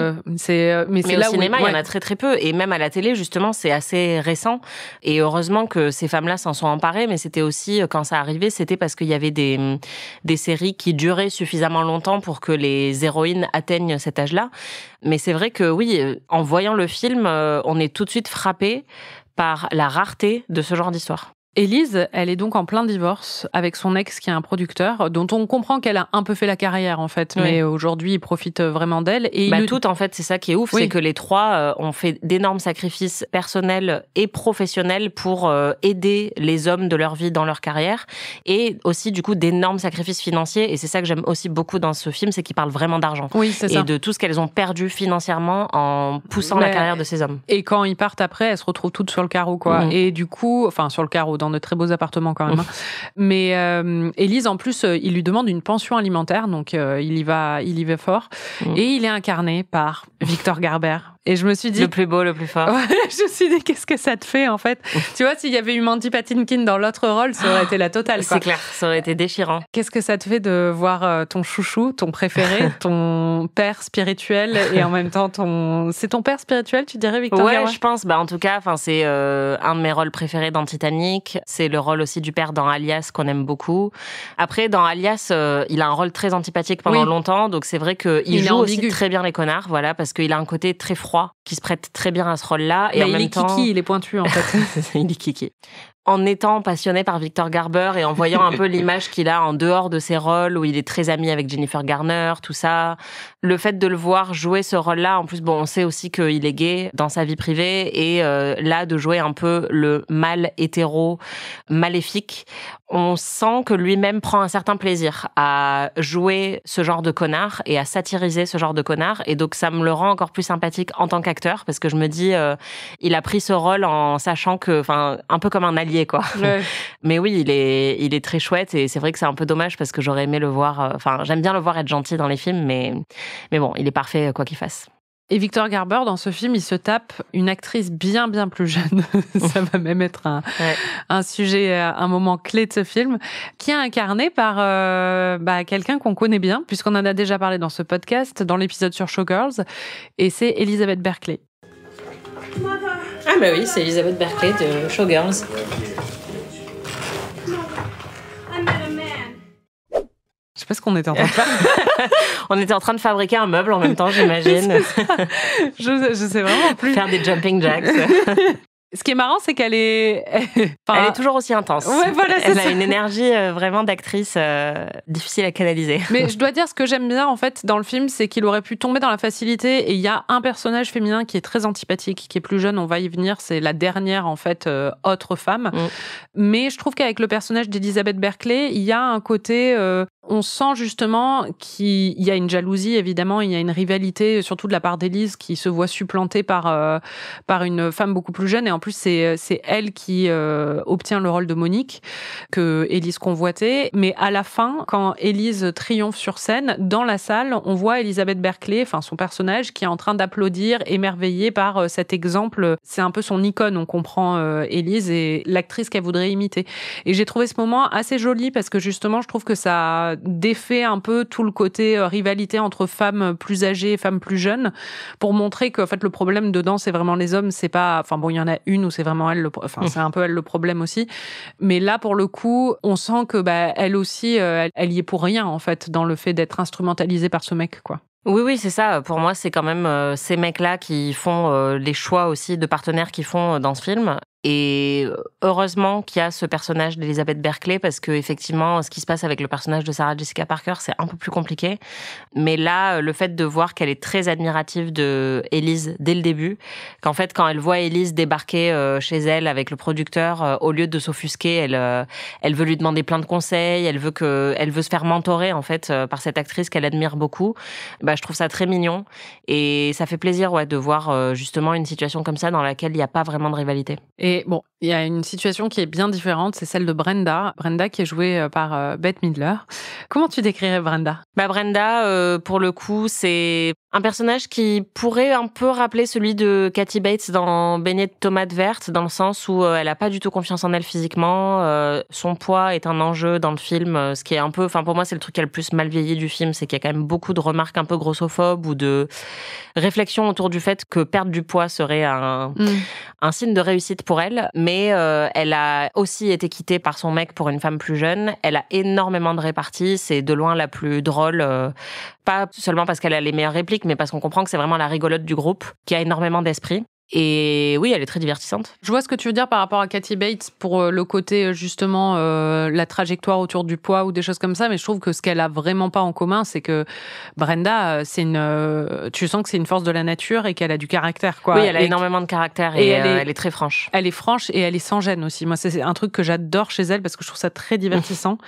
Speaker 1: Mais
Speaker 2: au
Speaker 1: là
Speaker 2: cinéma,
Speaker 1: où
Speaker 2: il y en a très très peu. Et même à la télé, justement, c'est assez récent. Et heureusement que ces femmes-là s'en sont emparées. Mais c'était aussi, quand ça arrivait, c'était parce qu'il y avait des séries qui duraient suffisamment longtemps pour que les héroïnes atteignent cet âge-là. Mais c'est vrai que oui, en voyant le film, on est tout de suite frappé par la rareté de ce genre d'histoire.
Speaker 1: Élise, elle est donc en plein divorce avec son ex qui est un producteur, dont on comprend qu'elle a un peu fait la carrière en fait,
Speaker 2: oui.
Speaker 1: Mais aujourd'hui il profite vraiment d'elle. Et
Speaker 2: toutes en fait, c'est ça qui est ouf, oui. C'est que les trois ont fait d'énormes sacrifices personnels et professionnels pour aider les hommes de leur vie dans leur carrière, et aussi du coup d'énormes sacrifices financiers. Et c'est ça que j'aime aussi beaucoup dans ce film, c'est qu'ils parlent vraiment d'argent.
Speaker 1: Oui, c'est ça.
Speaker 2: Et de tout ce qu'elles ont perdu financièrement en poussant la carrière de ces hommes.
Speaker 1: Et quand ils partent après, elles se retrouvent toutes sur le carreau, quoi. Et du coup, sur le carreau, dans de très beaux appartements quand même. Mais Élise, en plus, il lui demande une pension alimentaire, donc il y va fort. Et il est incarné par Victor Garber. Et je me suis dit...
Speaker 2: Le plus beau, le plus fort.
Speaker 1: Ouais, je me suis dit, qu'est-ce que ça te fait, en fait? Tu vois, s'il y avait eu Mandy Patinkin dans l'autre rôle, ça aurait été la totale, quoi.
Speaker 2: C'est clair, ça aurait été déchirant.
Speaker 1: Qu'est-ce que ça te fait de voir ton chouchou, ton préféré, ton père spirituel, et en même temps, c'est ton père spirituel, tu dirais, Victor Garber?
Speaker 2: Ouais, je pense. En tout cas, c'est un de mes rôles préférés dans Titanic. C'est le rôle aussi du père dans Alias, qu'on aime beaucoup. Après, dans Alias, il a un rôle très antipathique pendant longtemps, donc c'est vrai qu'il joue aussi très bien les connards, voilà, parce qu'il a un côté très froid froid qui se prête très bien à ce rôle-là. Et
Speaker 1: Mais
Speaker 2: en
Speaker 1: il
Speaker 2: même
Speaker 1: est
Speaker 2: temps,
Speaker 1: kiki, il est pointu en fait.
Speaker 2: il est kiki. En étant passionné par Victor Garber et en voyant un peu l'image qu'il a en dehors de ses rôles où il est très ami avec Jennifer Garner, tout ça, le fait de le voir jouer ce rôle-là, en plus, bon, on sait aussi qu'il est gay dans sa vie privée et là, de jouer un peu le mâle hétéro maléfique, on sent que lui-même prend un certain plaisir à jouer ce genre de connard et à satiriser ce genre de connard et donc ça me le rend encore plus sympathique en tant qu'acteur parce que je me dis, il a pris ce rôle en sachant que, enfin, un peu comme un allié, quoi.
Speaker 1: Ouais.
Speaker 2: Mais oui, il est très chouette et c'est vrai que c'est un peu dommage parce que j'aurais aimé le voir. Enfin, j'aime bien le voir être gentil dans les films, mais bon, il est parfait quoi qu'il fasse.
Speaker 1: Et Victor Garber, dans ce film, il se tape une actrice bien plus jeune. Ça va même être un sujet, un moment clé de ce film, qui est incarné par quelqu'un qu'on connaît bien, puisqu'on en a déjà parlé dans ce podcast, dans l'épisode sur Showgirls, et c'est Elizabeth Berkley.
Speaker 2: Ah bah oui, c'est Elizabeth Berkley de Showgirls.
Speaker 1: Je sais pas ce qu'on était en train de faire.
Speaker 2: On était en train de fabriquer un meuble en même temps, j'imagine.
Speaker 1: Je sais vraiment plus.
Speaker 2: Faire des jumping jacks.
Speaker 1: Ce qui est marrant, c'est qu'elle est...
Speaker 2: Elle est toujours aussi intense.
Speaker 1: Ouais, voilà, c'est
Speaker 2: Elle
Speaker 1: ça.
Speaker 2: a une énergie vraiment d'actrice difficile à canaliser.
Speaker 1: Mais je dois dire, ce que j'aime bien, en fait, dans le film, c'est qu'il aurait pu tomber dans la facilité. Et il y a un personnage féminin qui est très antipathique, qui est plus jeune, on va y venir. C'est la dernière, en fait, autre femme. Mais je trouve qu'avec le personnage d'Elizabeth Berkley, il y a un côté... on sent justement qu'il y a une jalousie, évidemment, il y a une rivalité, surtout de la part d'Élise, qui se voit supplantée par une femme beaucoup plus jeune. Et en plus, c'est elle qui obtient le rôle de Monique, que Élise convoitait. Mais à la fin, quand Élise triomphe sur scène, dans la salle, on voit Elizabeth Berkley, enfin son personnage, qui est en train d'applaudir, émerveillée par cet exemple. C'est un peu son icône, on comprend Élise et l'actrice qu'elle voudrait imiter. Et j'ai trouvé ce moment assez joli parce que justement, je trouve que ça défait un peu tout le côté rivalité entre femmes plus âgées et femmes plus jeunes pour montrer qu'en fait le problème dedans c'est vraiment les hommes, c'est pas, enfin bon, il y en a une où c'est vraiment elle c'est un peu elle le problème aussi, mais là pour le coup on sent que elle aussi elle y est pour rien en fait dans le fait d'être instrumentalisée par ce mec, quoi.
Speaker 2: Oui, c'est ça. Pour moi, c'est quand même ces mecs-là qui font les choix aussi de partenaires qu'ils font dans ce film. Et heureusement qu'il y a ce personnage d'Elizabeth Berkley parce que effectivement, ce qui se passe avec le personnage de Sarah Jessica Parker, c'est un peu plus compliqué. Mais là, le fait de voir qu'elle est très admirative de Élise dès le début, qu'en fait, quand elle voit Élise débarquer chez elle avec le producteur, au lieu de s'offusquer, elle veut lui demander plein de conseils, elle veut se faire mentorer en fait par cette actrice qu'elle admire beaucoup. Je trouve ça très mignon et ça fait plaisir de voir justement une situation comme ça dans laquelle il n'y a pas vraiment de rivalité.
Speaker 1: Et bon, il y a une situation qui est bien différente, c'est celle de Brenda. Brenda qui est jouée par Bette Midler. Comment tu décrirais Brenda ?
Speaker 2: Brenda, pour le coup, c'est un personnage qui pourrait un peu rappeler celui de Kathy Bates dans Beignets de tomates vertes, dans le sens où elle a pas du tout confiance en elle physiquement. Son poids est un enjeu dans le film, ce qui est un peu... Enfin, pour moi, c'est le truc qui a le plus mal vieilli du film, c'est qu'il y a quand même beaucoup de remarques un peu grossophobes ou de réflexions autour du fait que perdre du poids serait un signe de réussite pour elle. Mais elle a aussi été quittée par son mec pour une femme plus jeune. Elle a énormément de réparties. C'est de loin la plus drôle. Pas seulement parce qu'elle a les meilleures répliques, mais parce qu'on comprend que c'est vraiment la rigolote du groupe, qui a énormément d'esprit. Et oui, elle est très divertissante.
Speaker 1: Je vois ce que tu veux dire par rapport à Kathy Bates pour le côté justement la trajectoire autour du poids ou des choses comme ça, mais je trouve que ce qu'elle a vraiment pas en commun, c'est que Brenda, tu sens que c'est une force de la nature et qu'elle a du caractère, quoi.
Speaker 2: Oui, elle a énormément de caractère et elle est très franche.
Speaker 1: Elle est franche et elle est sans gêne aussi. Moi, c'est un truc que j'adore chez elle parce que je trouve ça très divertissant.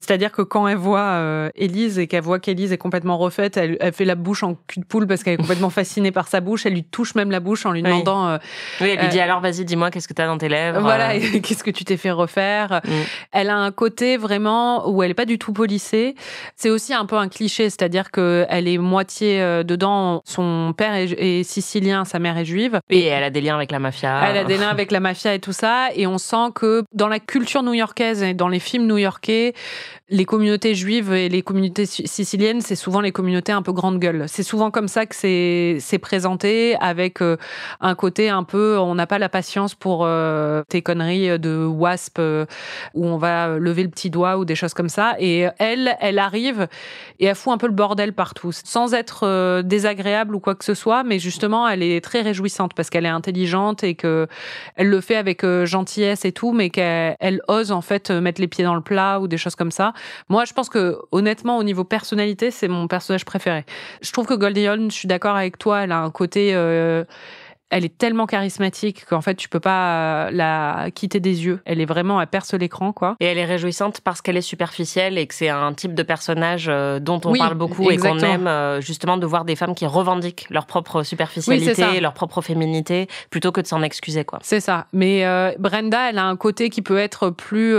Speaker 1: C'est-à-dire que quand elle voit Élise et qu'elle voit qu'Élise est complètement refaite, elle fait la bouche en cul de poule parce qu'elle est complètement fascinée par sa bouche. Elle lui touche même la bouche en lui demandant.
Speaker 2: Oui, elle lui dit alors vas-y, dis-moi qu'est-ce que t'as dans tes lèvres.
Speaker 1: Voilà, qu'est-ce que tu t'es fait refaire. Elle a un côté vraiment où elle est pas du tout polissée. C'est aussi un peu un cliché, c'est-à-dire que elle est moitié dedans. Son père est sicilien, sa mère est juive.
Speaker 2: Et elle a des liens avec la mafia.
Speaker 1: Elle a des liens avec la mafia et tout ça. Et on sent que dans la culture new-yorkaise et dans les films new-yorkais, les communautés juives et les communautés siciliennes, c'est souvent les communautés un peu grande gueule. C'est souvent comme ça que c'est présenté, avec un un côté un peu, on n'a pas la patience pour tes conneries de wasp où on va lever le petit doigt ou des choses comme ça. Et elle arrive et elle fout un peu le bordel partout, sans être désagréable ou quoi que ce soit, mais justement, elle est très réjouissante parce qu'elle est intelligente et que elle le fait avec gentillesse et tout, mais qu'elle ose en fait mettre les pieds dans le plat ou des choses comme ça. Moi, je pense que honnêtement, au niveau personnalité, c'est mon personnage préféré. Je trouve que Goldie Hawn, je suis d'accord avec toi, elle a un côté... elle est tellement charismatique qu'en fait, tu peux pas la quitter des yeux. Elle est vraiment, elle perce l'écran, quoi.
Speaker 2: Et elle est réjouissante parce qu'elle est superficielle et que c'est un type de personnage dont on
Speaker 1: Oui,
Speaker 2: parle beaucoup
Speaker 1: exactement.
Speaker 2: et qu'on aime justement de voir des femmes qui revendiquement leur propre superficialité,
Speaker 1: Oui,
Speaker 2: leur propre féminité, plutôt que de s'en excuser, quoi.
Speaker 1: C'est ça. Mais Brenda, elle a un côté qui peut être plus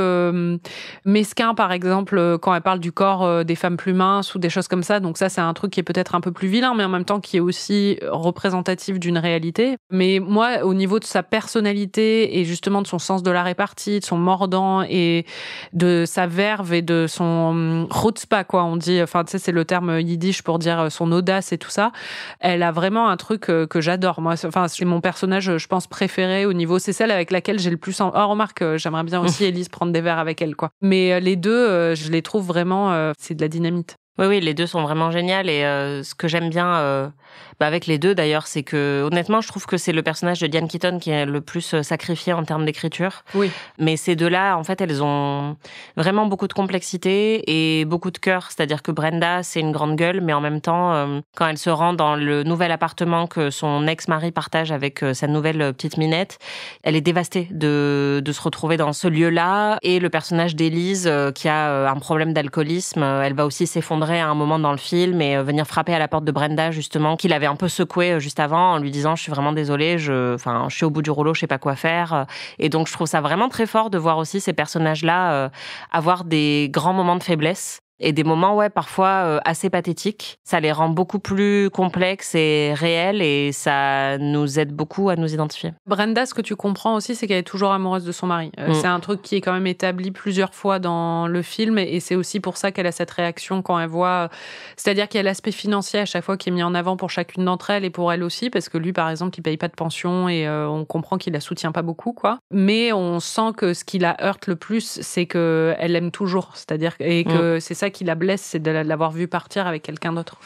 Speaker 1: mesquin, par exemple, quand elle parle du corps des femmes plus minces ou des choses comme ça. Donc ça, c'est un truc qui est peut-être un peu plus vilain, mais en même temps qui est aussi représentatif d'une réalité. Mais moi, au niveau de sa personnalité et justement de son sens de la répartie, de son mordant et de sa verve et de son chutzpah, quoi, on dit, enfin, tu sais, c'est le terme yiddish pour dire son audace et tout ça. Elle a vraiment un truc que j'adore. Moi, enfin, c'est mon personnage, je pense, préféré au niveau, c'est celle avec laquelle j'ai le plus oh, remarque, j'aimerais bien aussi Élise prendre des verres avec elle, quoi. Mais les deux, je les trouve vraiment, c'est de la dynamite.
Speaker 2: Oui, les deux sont vraiment géniales et ce que j'aime bien avec les deux d'ailleurs, c'est que honnêtement, je trouve que c'est le personnage de Diane Keaton qui est le plus sacrifié en termes d'écriture.
Speaker 1: Oui.
Speaker 2: Mais ces deux-là, en fait, elles ont vraiment beaucoup de complexité et beaucoup de cœur. C'est-à-dire que Brenda, c'est une grande gueule, mais en même temps, quand elle se rend dans le nouvel appartement que son ex-mari partage avec sa nouvelle petite minette, elle est dévastée de se retrouver dans ce lieu-là. Et le personnage d'Élise, qui a un problème d'alcoolisme, elle va aussi s'effondrer à un moment dans le film et venir frapper à la porte de Brenda, justement, qu'il avait un peu secoué juste avant en lui disant « Je suis vraiment désolée, je suis au bout du rouleau, je sais pas quoi faire ». Et donc, je trouve ça vraiment très fort de voir aussi ces personnages-là avoir des grands moments de faiblesse. Et des moments, parfois assez pathétiques. Ça les rend beaucoup plus complexes et réels et ça nous aide beaucoup à nous identifier.
Speaker 1: Brenda, ce que tu comprends aussi, c'est qu'elle est toujours amoureuse de son mari. C'est un truc qui est quand même établi plusieurs fois dans le film et c'est aussi pour ça qu'elle a cette réaction quand elle voit... C'est-à-dire qu'il y a l'aspect financier à chaque fois qui est mis en avant pour chacune d'entre elles et pour elle aussi, parce que lui, par exemple, il paye pas de pension et on comprend qu'il la soutient pas beaucoup, quoi. Mais on sent que ce qui la heurte le plus, c'est qu'elle l'aime toujours. C'est-à-dire et que c'est ça qui la blesse, c'est de l'avoir vu partir avec quelqu'un d'autre.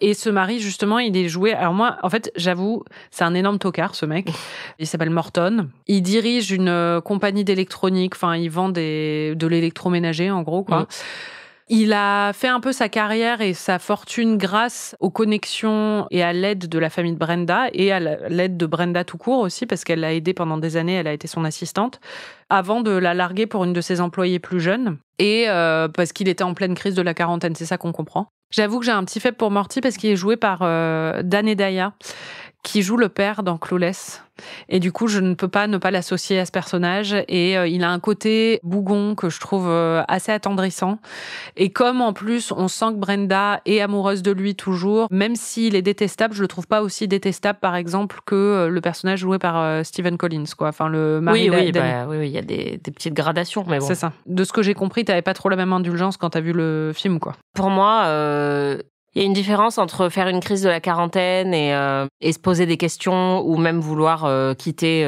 Speaker 1: Et ce mari, justement, il est joué... Alors moi, en fait, j'avoue, c'est un énorme tocard, ce mec. Il s'appelle Morton. Il dirige une compagnie d'électronique. Enfin, il vend de l'électroménager, en gros, quoi. Il a fait un peu sa carrière et sa fortune grâce aux connexions et à l'aide de la famille de Brenda et à l'aide de Brenda tout court aussi, parce qu'elle l'a aidé pendant des années, elle a été son assistante, avant de la larguer pour une de ses employées plus jeunes et parce qu'il était en pleine crise de la quarantaine, c'est ça qu'on comprend. J'avoue que j'ai un petit faible pour Morty parce qu'il est joué par Dan Hedaya, qui joue le père dans Clueless. Et du coup, je ne peux pas ne pas l'associer à ce personnage. Et il a un côté bougon que je trouve assez attendrissant. Et comme en plus, on sent que Brenda est amoureuse de lui toujours, même s'il est détestable, je le trouve pas aussi détestable, par exemple, que le personnage joué par Stephen Collins, quoi. Enfin, le mari
Speaker 2: oui, il y a des petites gradations, mais bon.
Speaker 1: C'est ça. De ce que j'ai compris, t'avais pas trop la même indulgence quand t'as vu le film, quoi.
Speaker 2: Pour moi, il y a une différence entre faire une crise de la quarantaine et se poser des questions ou même vouloir quitter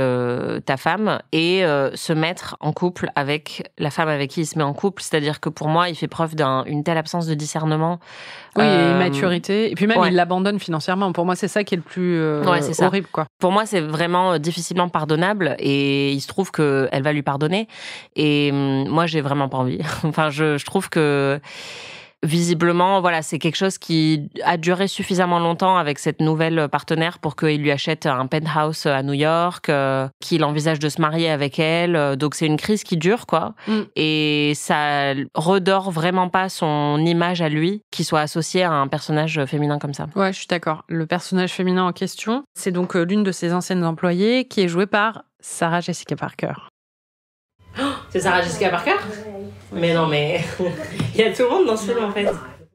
Speaker 2: ta femme et se mettre en couple avec la femme avec qui il se met en couple. C'est-à-dire que pour moi, il fait preuve d'une telle absence de discernement.
Speaker 1: Oui, et immaturité. Et puis même,
Speaker 2: ouais.
Speaker 1: il l'abandonne financièrement. Pour moi, c'est ça qui est le plus
Speaker 2: c'est
Speaker 1: horrible, quoi.
Speaker 2: Pour moi, c'est vraiment difficilement pardonnable et il se trouve qu'elle va lui pardonner. Et moi, j'ai vraiment pas envie. Enfin, je trouve que... Visiblement, voilà, c'est quelque chose qui a duré suffisamment longtemps avec cette nouvelle partenaire pour qu'il lui achète un penthouse à New York, qu'il envisage de se marier avec elle. Donc, c'est une crise qui dure, quoi. Et ça redore vraiment pas son image à lui, qui soit associé à un personnage féminin comme ça.
Speaker 1: Ouais, je suis d'accord. Le personnage féminin en question, c'est donc l'une de ses anciennes employées qui est jouée par Sarah Jessica Parker.
Speaker 2: C'est Sarah Jessica Parker ? Mais non, mais il y a tout le monde dans ce film, en fait.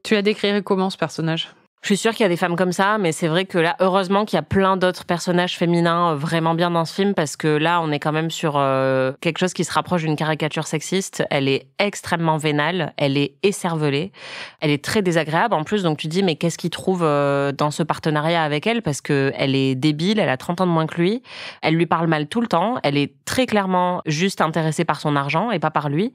Speaker 1: Tu as décrit comment, ce personnage ?
Speaker 2: Je suis sûre qu'il y a des femmes comme ça, mais c'est vrai que là, heureusement qu'il y a plein d'autres personnages féminins vraiment bien dans ce film, parce que là, on est quand même sur quelque chose qui se rapproche d'une caricature sexiste. Elle est extrêmement vénale, elle est écervelée, elle est très désagréable en plus, donc tu te dis, mais qu'est-ce qu'il trouve dans ce partenariat avec elle? Parce que elle est débile, elle a 30 ans de moins que lui, elle lui parle mal tout le temps, elle est très clairement juste intéressée par son argent et pas par lui.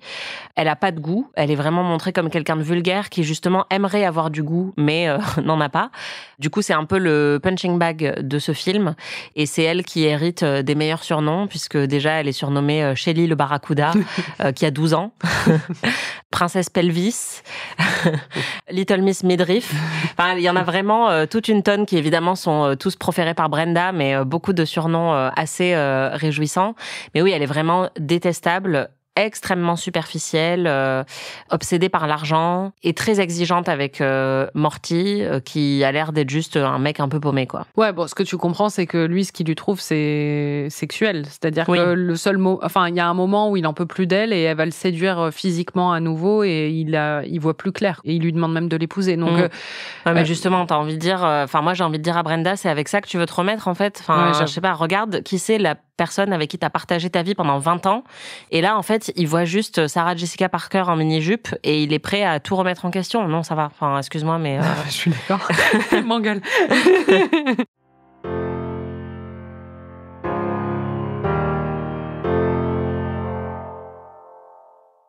Speaker 2: Elle a pas de goût, elle est vraiment montrée comme quelqu'un de vulgaire qui justement aimerait avoir du goût, mais n'en a pas. Du coup, c'est un peu le punching bag de ce film, et c'est elle qui hérite des meilleurs surnoms, puisque déjà elle est surnommée Shelly le Barracuda, qui a 12 ans, Princesse Pelvis, Little Miss Midriff. Enfin, il y en a vraiment toute une tonne qui évidemment sont tous proférés par Brenda, mais beaucoup de surnoms assez réjouissants. Mais oui, elle est vraiment détestable, extrêmement superficielle, obsédée par l'argent et très exigeante avec Morty, qui a l'air d'être juste un mec un peu paumé, quoi.
Speaker 1: Ouais, bon, ce que tu comprends, c'est que lui, ce qu'il lui trouve, c'est sexuel. C'est-à-dire
Speaker 2: Oui.
Speaker 1: que le seul mot, enfin, il y a un moment où il en peut plus d'elle et elle va le séduire physiquement à nouveau et il voit plus clair. Et il lui demande même de l'épouser. Donc,
Speaker 2: Ouais, mais justement, t'as envie de dire, moi, j'ai envie de dire à Brenda, c'est avec ça que tu veux te remettre, en fait. Enfin,
Speaker 1: Ouais,
Speaker 2: je sais pas, regarde qui c'est la personne avec qui t'as partagé ta vie pendant 20 ans. Et là, en fait, il voit juste Sarah Jessica Parker en mini-jupe et il est prêt à tout remettre en question. Non, ça va. Enfin, excuse-moi, mais...
Speaker 1: je suis d'accord. M'engueule.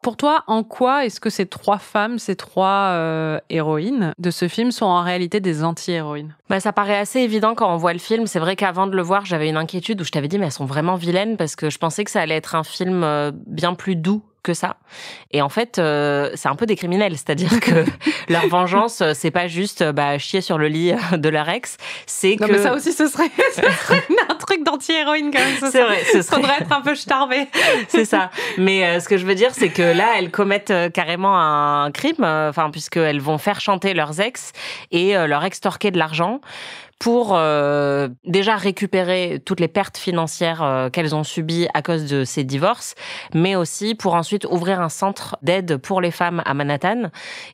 Speaker 1: Pour toi, en quoi est-ce que ces trois femmes, ces trois héroïnes de ce film sont en réalité des anti-héroïnes?
Speaker 2: Bah, ça paraît assez évident quand on voit le film. C'est vrai qu'avant de le voir, j'avais une inquiétude où je t'avais dit, mais elles sont vraiment vilaines, parce que je pensais que ça allait être un film bien plus doux que ça. Et en fait, c'est un peu des criminels, c'est-à-dire que leur vengeance, c'est pas juste chier sur le lit de leur ex, c'est
Speaker 1: Non,
Speaker 2: que...
Speaker 1: mais ça aussi, ce serait un truc d'anti-héroïne quand même.
Speaker 2: C'est vrai, ce serait...
Speaker 1: Faudrait être un peu starbé.
Speaker 2: C'est ça. Mais ce que je veux dire, c'est que là, elles commettent carrément un crime, puisqu'elles vont faire chanter leurs ex et leur extorquer de l'argent pour déjà récupérer toutes les pertes financières qu'elles ont subies à cause de ces divorces, mais aussi pour ensuite ouvrir un centre d'aide pour les femmes à Manhattan.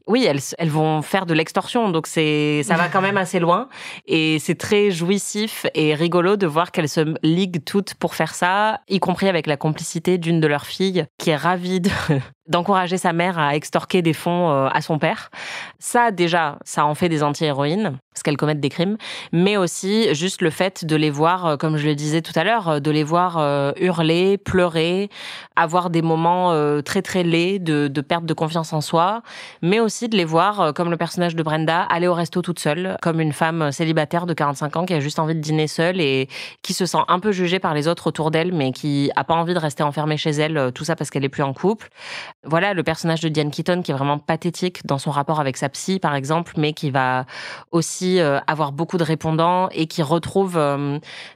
Speaker 2: Oui, elles vont faire de l'extorsion, donc ça va quand même assez loin, et c'est très jouissif et rigolo de voir qu'elles se liguent toutes pour faire ça, y compris avec la complicité d'une de leurs filles qui est ravie d'encourager sa mère à extorquer des fonds à son père. Ça, déjà, ça en fait des anti-héroïnes, parce qu'elles commettent des crimes, mais aussi juste le fait de les voir, comme je le disais tout à l'heure, de les voir hurler, pleurer, avoir des moments très très laids de perte de confiance en soi, mais aussi de les voir, comme le personnage de Brenda, aller au resto toute seule, comme une femme célibataire de 45 ans qui a juste envie de dîner seule et qui se sent un peu jugée par les autres autour d'elle, mais qui a pas envie de rester enfermée chez elle, tout ça parce qu'elle est plus en couple. Voilà, le personnage de Diane Keaton qui est vraiment pathétique dans son rapport avec sa psy, par exemple, mais qui va aussi avoir beaucoup de répondants et qui retrouve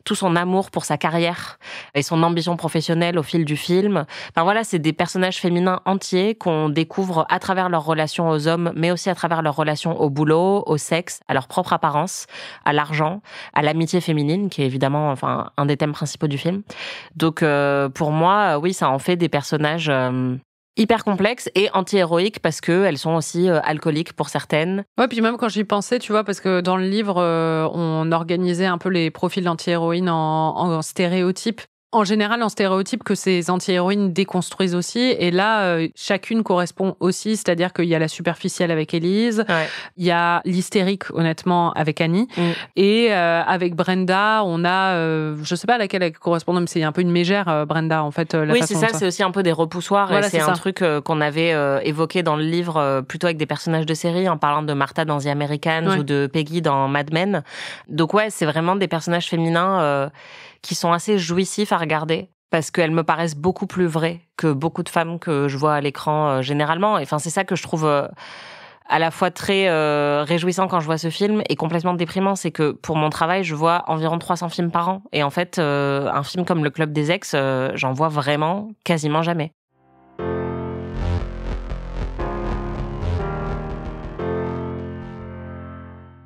Speaker 2: tout son amour pour sa carrière et son ambition professionnelle au fil du film. Enfin voilà, c'est des personnages féminins entiers qu'on découvre à travers leur relation aux hommes, mais aussi à travers leur relation au boulot, au sexe, à leur propre apparence, à l'argent, à l'amitié féminine, qui est évidemment un des thèmes principaux du film. Donc pour moi, oui, ça en fait des personnages hyper complexes et anti-héroïques, parce que elles sont aussi alcooliques pour certaines.
Speaker 1: Ouais, puis même quand j'y pensais, tu vois, parce que dans le livre, on organisait un peu les profils d'anti-héroïnes en stéréotypes. En général, en stéréotype que ces anti-héroïnes déconstruisent aussi. Et là, chacune correspond aussi. C'est-à-dire qu'il y a la superficielle avec Élise.
Speaker 2: Ouais.
Speaker 1: Il y a l'hystérique, honnêtement, avec Annie. Et avec Brenda, on a... je sais pas à laquelle elle correspond, mais c'est un peu une mégère, Brenda, en fait.
Speaker 2: Oui, c'est ça. C'est aussi un peu des repoussoirs. Voilà, et c'est un truc qu'on avait évoqué dans le livre, plutôt avec des personnages de série, en parlant de Martha dans The Americans ou de Peggy dans Mad Men. Donc ouais, c'est vraiment des personnages féminins qui sont assez jouissifs à regarder, parce qu'elles me paraissent beaucoup plus vraies que beaucoup de femmes que je vois à l'écran généralement. Et c'est ça que je trouve à la fois très réjouissant quand je vois ce film et complètement déprimant. C'est que pour mon travail, je vois environ 300 films par an. Et en fait, un film comme Le Club des Ex, j'en vois vraiment quasiment jamais.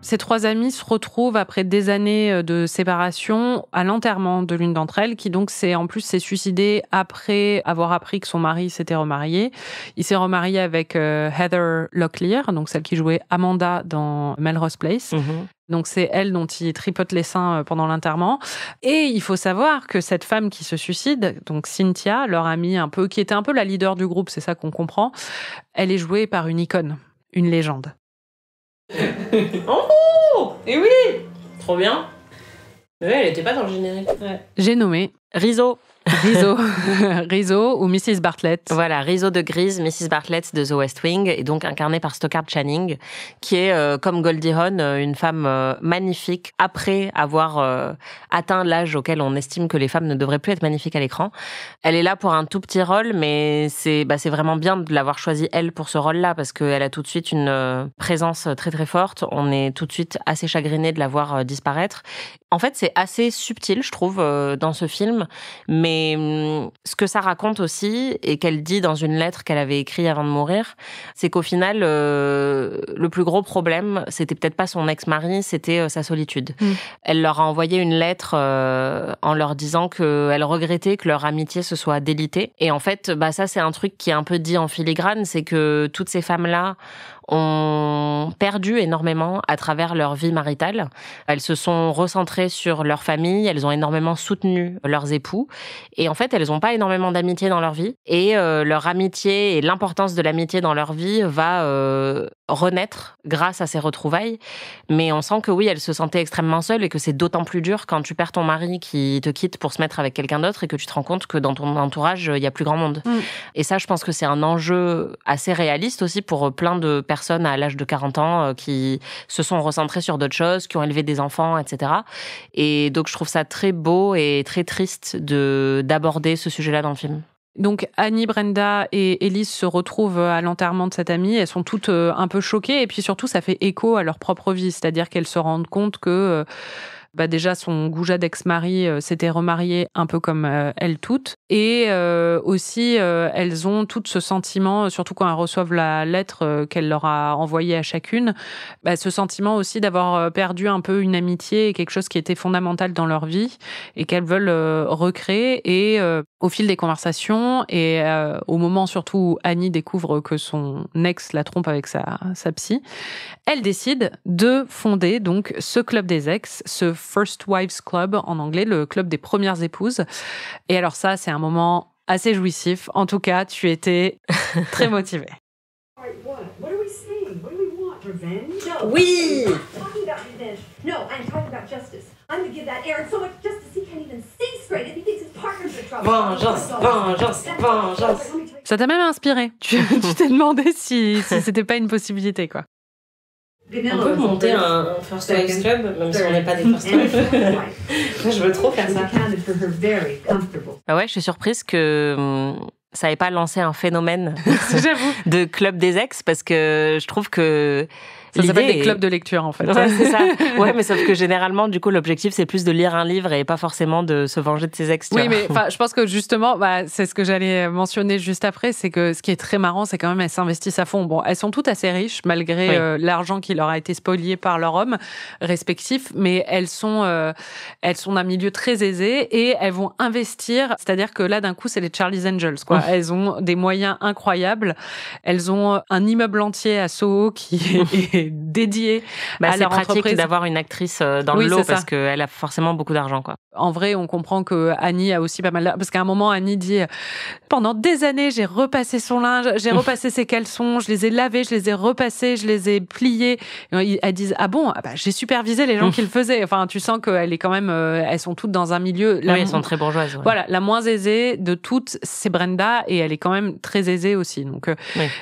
Speaker 1: Ces 3 amies se retrouvent après des années de séparation à l'enterrement de l'une d'entre elles, qui donc s'est suicidée après avoir appris que son mari s'était remarié. Il s'est remarié avec Heather Locklear, donc celle qui jouait Amanda dans Melrose Place. Donc c'est elle dont il tripote les seins pendant l'enterrement. Et il faut savoir que cette femme qui se suicide, donc Cynthia, leur amie qui était un peu la leader du groupe, c'est ça qu'on comprend, elle est jouée par une icône, une légende.
Speaker 2: Oh, et oui, trop bien. Mais elle était pas dans le générique. Ouais.
Speaker 1: J'ai nommé
Speaker 2: Rizzo.
Speaker 1: Rizzo ou Mrs. Bartlett.
Speaker 2: Voilà, Rizzo de Grease, Mrs. Bartlett de The West Wing, et donc incarnée par Stockard Channing, qui est, comme Goldie Hawn, une femme magnifique après avoir atteint l'âge auquel on estime que les femmes ne devraient plus être magnifiques à l'écran. Elle est là pour un tout petit rôle, mais c'est vraiment bien de l'avoir choisie, elle, pour ce rôle-là, parce qu'elle a tout de suite une présence très très forte. On est tout de suite assez chagriné de la voir disparaître. En fait, c'est assez subtil, je trouve, dans ce film, mais ce que ça raconte aussi, et qu'elle dit dans une lettre qu'elle avait écrite avant de mourir, c'est qu'au final, le plus gros problème, c'était peut-être pas son ex-mari, c'était sa solitude. Elle leur a envoyé une lettre en leur disant qu'elle regrettait que leur amitié se soit délitée. Et en fait, ça, c'est un truc qui est un peu dit en filigrane, c'est que toutes ces femmes-là ont perdu énormément à travers leur vie maritale. Elles se sont recentrées sur leur famille, elles ont énormément soutenu leurs époux, et en fait, elles n'ont pas énormément d'amitié dans leur vie, et leur amitié et l'importance de l'amitié dans leur vie va renaître grâce à ces retrouvailles. Mais on sent que oui, elles se sentaient extrêmement seules, et que c'est d'autant plus dur quand tu perds ton mari qui te quitte pour se mettre avec quelqu'un d'autre, et que tu te rends compte que dans ton entourage, il y a plus grand monde. Et ça, je pense que c'est un enjeu assez réaliste aussi pour plein de personnes à l'âge de 40 ans qui se sont recentrées sur d'autres choses, qui ont élevé des enfants, etc. Et donc, je trouve ça très beau et très triste d'aborder ce sujet-là dans le film.
Speaker 1: Donc Annie, Brenda et Elise se retrouvent à l'enterrement de cette amie. Elles sont toutes un peu choquées, et puis surtout, ça fait écho à leur propre vie. C'est-à-dire qu'elles se rendent compte que déjà, son goujat d'ex-mari s'était remarié un peu comme elles toutes. Et aussi, elles ont tout ce sentiment, surtout quand elles reçoivent la lettre qu'elle leur a envoyée à chacune, ce sentiment aussi d'avoir perdu un peu une amitié et quelque chose qui était fondamental dans leur vie et qu'elles veulent recréer. Et au fil des conversations et au moment surtout où Annie découvre que son ex la trompe avec sa psy, elle décide de fonder donc ce club des ex, ce First Wives Club en anglais, le club des premières épouses. Et alors ça, c'est un moment assez jouissif. En tout cas, tu étais très motivée.
Speaker 2: Oui. Vengeance, vengeance, vengeance.
Speaker 1: Ça t'a même inspiré. Tu t'es demandé si c'était pas une possibilité, quoi.
Speaker 2: On peut monter un First Wives Club, même si on n'est pas des First Wives. Je veux trop faire ça. Ah ouais, je suis surprise que ça n'ait pas lancé un phénomène de club des ex, parce que je trouve que
Speaker 1: ça s'appelle des clubs de lecture, en fait.
Speaker 2: Ouais, c'est ça. Ouais, mais sauf que généralement, du coup, l'objectif, c'est plus de lire un livre et pas forcément de se venger de ses ex.
Speaker 1: Oui, mais je pense que justement, c'est ce que j'allais mentionner juste après, c'est que ce qui est très marrant, c'est quand même elles s'investissent à fond. Bon, elles sont toutes assez riches, malgré l'argent qui leur a été spolié par leur homme respectif, mais elles sont d'un milieu très aisé et elles vont investir. C'est-à-dire que là, d'un coup, c'est les Charlie's Angels, quoi. Elles ont des moyens incroyables. Elles ont un immeuble entier à Soho qui est dédié à leur entreprise.
Speaker 2: C'est pratique d'avoir une actrice dans le lot parce qu'elle a forcément beaucoup d'argent, quoi.
Speaker 1: En vrai, on comprend que Annie a aussi pas mal parce qu'à un moment, Annie dit pendant des années, j'ai repassé son linge, j'ai repassé ses caleçons, je les ai lavés, je les ai repassés, je les ai pliés. Et elles disent ah bon, j'ai supervisé les gens qui le faisaient. Enfin, tu sens qu'elle est quand même, elles sont toutes dans un milieu.
Speaker 2: Oui, elles sont très bourgeoises. Ouais.
Speaker 1: Voilà, la moins aisée de toutes, c'est Brenda et elle est quand même très aisée aussi. Donc,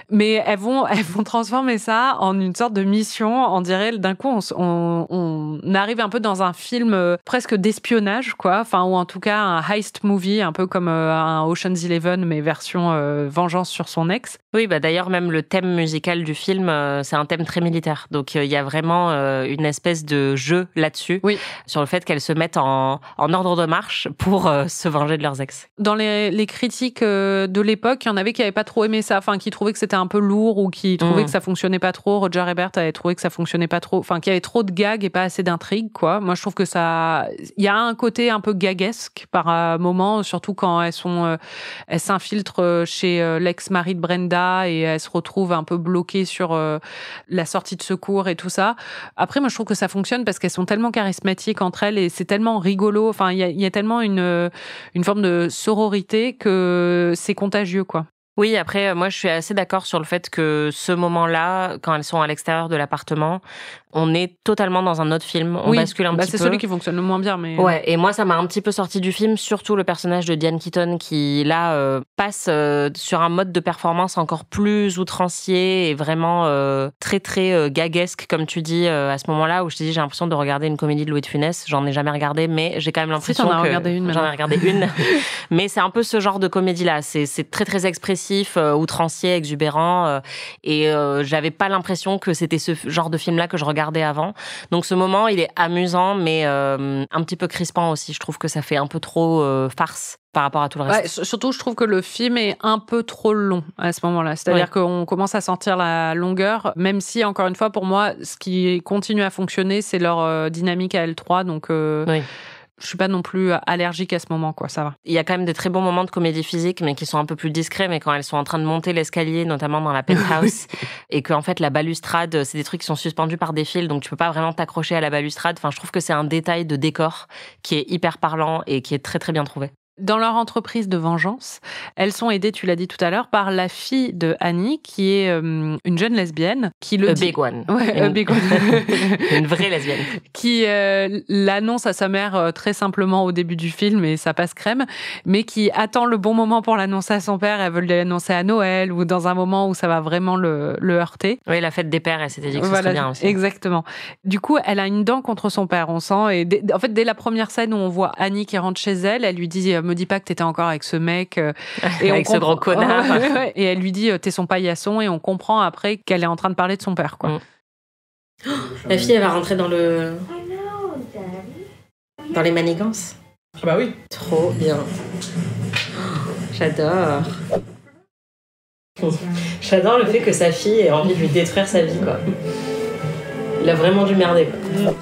Speaker 1: mais elles vont transformer ça en une sorte de mission. On dirait d'un coup, on arrive un peu dans un film presque d'espionnage, quoi. Enfin, ou en tout cas un heist movie, un peu comme un Ocean's 11, mais version vengeance sur son ex.
Speaker 2: Oui, d'ailleurs, même le thème musical du film, c'est un thème très militaire. Donc, il y a vraiment une espèce de jeu là-dessus, sur le fait qu'elles se mettent en ordre de marche pour se venger de leurs ex.
Speaker 1: Dans les critiques de l'époque, il y en avait qui n'avaient pas trop aimé ça, enfin, qui trouvaient que c'était un peu lourd ou qui trouvaient que ça fonctionnait pas trop. Roger Ebert avaient trouvé que ça fonctionnait pas trop, enfin qu'il y avait trop de gags et pas assez d'intrigue, quoi. Moi, je trouve que il y a un côté un peu gaguesque par moment, surtout quand elles s'infiltrent chez l'ex-mari de Brenda et elles se retrouvent un peu bloquées sur la sortie de secours et tout ça. Après, moi, je trouve que ça fonctionne parce qu'elles sont tellement charismatiques entre elles et c'est tellement rigolo. Enfin, il y a tellement une forme de sororité que c'est contagieux, quoi.
Speaker 2: Oui, après, moi, je suis assez d'accord sur le fait que ce moment-là, quand elles sont à l'extérieur de l'appartement, on est totalement dans un autre film. On bascule un petit peu.
Speaker 1: C'est celui qui fonctionne le moins bien, mais...
Speaker 2: Ouais, et moi, ça m'a un petit peu sorti du film, surtout le personnage de Diane Keaton qui, là, passe sur un mode de performance encore plus outrancier et vraiment très, très gaguesque, comme tu dis, à ce moment-là, où je te dis, j'ai l'impression de regarder une comédie de Louis de Funès. J'en ai jamais regardé, mais j'ai quand même l'impression
Speaker 1: j'en ai regardé une.
Speaker 2: Mais c'est un peu ce genre de comédie-là. C'est très, très expressif, outrancier, exubérant, et j'avais pas l'impression que c'était ce genre de film-là que je regardais avant. Donc ce moment, il est amusant, mais un petit peu crispant aussi. Je trouve que ça fait un peu trop farce par rapport à tout le reste.
Speaker 1: Ouais, surtout, je trouve que le film est un peu trop long à ce moment-là. C'est-à-dire qu'on commence à sentir la longueur, même si, encore une fois, pour moi, ce qui continue à fonctionner, c'est leur dynamique à L3. Donc, je suis pas non plus allergique à ce moment, quoi. Ça va.
Speaker 2: Il y a quand même des très bons moments de comédie physique, mais qui sont un peu plus discrets. Mais quand elles sont en train de monter l'escalier, notamment dans la penthouse, et qu'en fait la balustrade, c'est des trucs qui sont suspendus par des fils, donc tu peux pas vraiment t'accrocher à la balustrade. Enfin, je trouve que c'est un détail de décor qui est hyper parlant et qui est très très bien trouvé.
Speaker 1: Dans leur entreprise de vengeance, elles sont aidées, tu l'as dit tout à l'heure, par la fille de Annie, qui est une jeune lesbienne, qui le dit...
Speaker 2: Big one.
Speaker 1: Ouais, big one.
Speaker 2: Une vraie lesbienne.
Speaker 1: Qui l'annonce à sa mère très simplement au début du film, et ça passe crème, mais qui attend le bon moment pour l'annoncer à son père. Elle veut l'annoncer à Noël, ou dans un moment où ça va vraiment le heurter.
Speaker 2: Oui, la fête des pères, elle s'était dit que ce serait bien aussi.
Speaker 1: Exactement. Du coup, elle a une dent contre son père, on sent. Et en fait, dès la première scène où on voit Annie qui rentre chez elle, elle lui dit... me dis pas que t'étais encore avec ce mec. Et
Speaker 2: avec ce gros connard.
Speaker 1: Et elle lui dit, t'es son paillasson. Et on comprend après qu'elle est en train de parler de son père, quoi.
Speaker 2: La fille, elle va rentrer dans le... dans les manigances.
Speaker 4: Ah bah oui.
Speaker 2: Trop bien. J'adore. J'adore le fait que sa fille ait envie de lui détruire sa vie, quoi. Il a vraiment dû merder, quoi.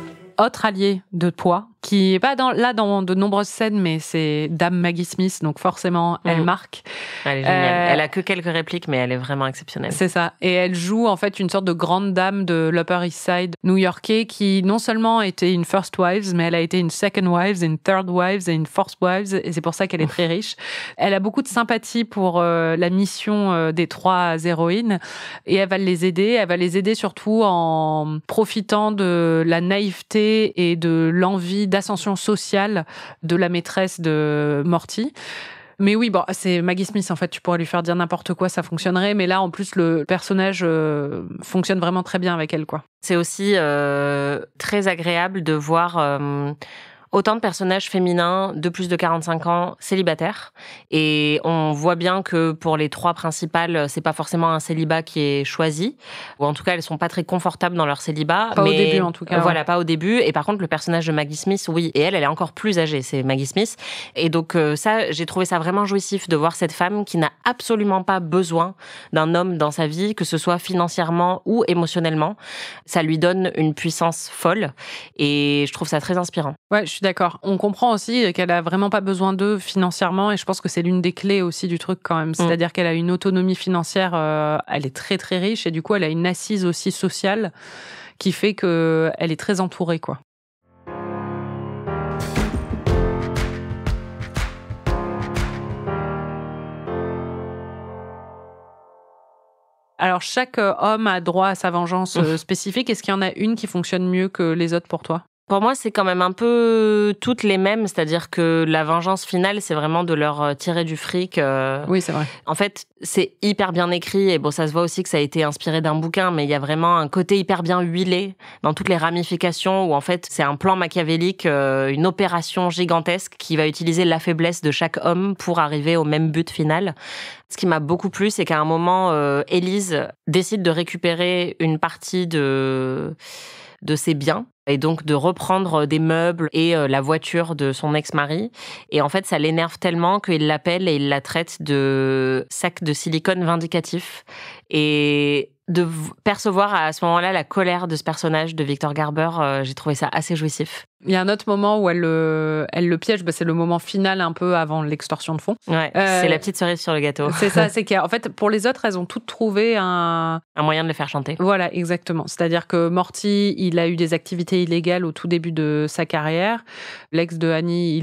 Speaker 1: Autre allié de poids, qui est pas dans de nombreuses scènes, mais c'est Dame Maggie Smith, donc forcément, elle marque.
Speaker 2: Elle est géniale. Elle a que quelques répliques, mais elle est vraiment exceptionnelle.
Speaker 1: C'est ça. Et elle joue, en fait, une sorte de grande dame de l'Upper East Side new-yorkais qui, non seulement était une first wives, mais elle a été une second wives, une third wives et une fourth wives, et c'est pour ça qu'elle est très riche. Elle a beaucoup de sympathie pour la mission des trois héroïnes, et elle va les aider surtout en profitant de la naïveté et de l'envie d'ascension sociale de la maîtresse de Morty. Mais oui, bon, c'est Maggie Smith, en fait, tu pourrais lui faire dire n'importe quoi, ça fonctionnerait, mais là, en plus, le personnage fonctionne vraiment très bien avec elle, quoi.
Speaker 2: C'est aussi très agréable de voir... autant de personnages féminins de plus de 45 ans célibataires. Et on voit bien que pour les trois principales, c'est pas forcément un célibat qui est choisi. Ou en tout cas, elles sont pas très confortables dans leur célibat.
Speaker 1: Pas au début, en tout cas.
Speaker 2: Voilà, pas au début. Et par contre, le personnage de Maggie Smith, oui. Et elle est encore plus âgée, c'est Maggie Smith. Et donc, ça, j'ai trouvé ça vraiment jouissif de voir cette femme qui n'a absolument pas besoin d'un homme dans sa vie, que ce soit financièrement ou émotionnellement. Ça lui donne une puissance folle. Et je trouve ça très inspirant.
Speaker 1: Ouais, je suis d'accord. On comprend aussi qu'elle a vraiment pas besoin d'eux financièrement et je pense que c'est l'une des clés aussi du truc quand même. C'est-à-dire qu'elle a une autonomie financière, elle est très très riche et du coup elle a une assise aussi sociale qui fait qu'elle est très entourée, quoi. Alors chaque homme a droit à sa vengeance spécifique. Est-ce qu'il y en a une qui fonctionne mieux que les autres pour toi ?
Speaker 2: Pour moi, c'est quand même un peu toutes les mêmes, c'est-à-dire que la vengeance finale, c'est vraiment de leur tirer du fric.
Speaker 1: Oui, c'est vrai.
Speaker 2: En fait, c'est hyper bien écrit et bon, ça se voit aussi que ça a été inspiré d'un bouquin, mais il y a vraiment un côté hyper bien huilé dans toutes les ramifications où en fait, c'est un plan machiavélique, une opération gigantesque qui va utiliser la faiblesse de chaque homme pour arriver au même but final. Ce qui m'a beaucoup plu, c'est qu'à un moment, Élise décide de récupérer une partie de ses biens et donc de reprendre des meubles et la voiture de son ex-mari. Et en fait, ça l'énerve tellement qu'il l'appelle et il la traite de sac de silicone vindicatif. Et de percevoir à ce moment-là la colère de ce personnage de Victor Garber, j'ai trouvé ça assez jouissif.
Speaker 1: Il y a un autre moment où elle le piège, c'est le moment final un peu avant l'extorsion de fonds.
Speaker 2: Ouais, c'est la petite cerise sur le gâteau.
Speaker 1: C'est ça, c'est qu'en fait, pour les autres, elles ont toutes trouvé un
Speaker 2: moyen de les faire chanter.
Speaker 1: Voilà, exactement. C'est-à-dire que Morty, il a eu des activités illégales au tout début de sa carrière. L'ex de Annie,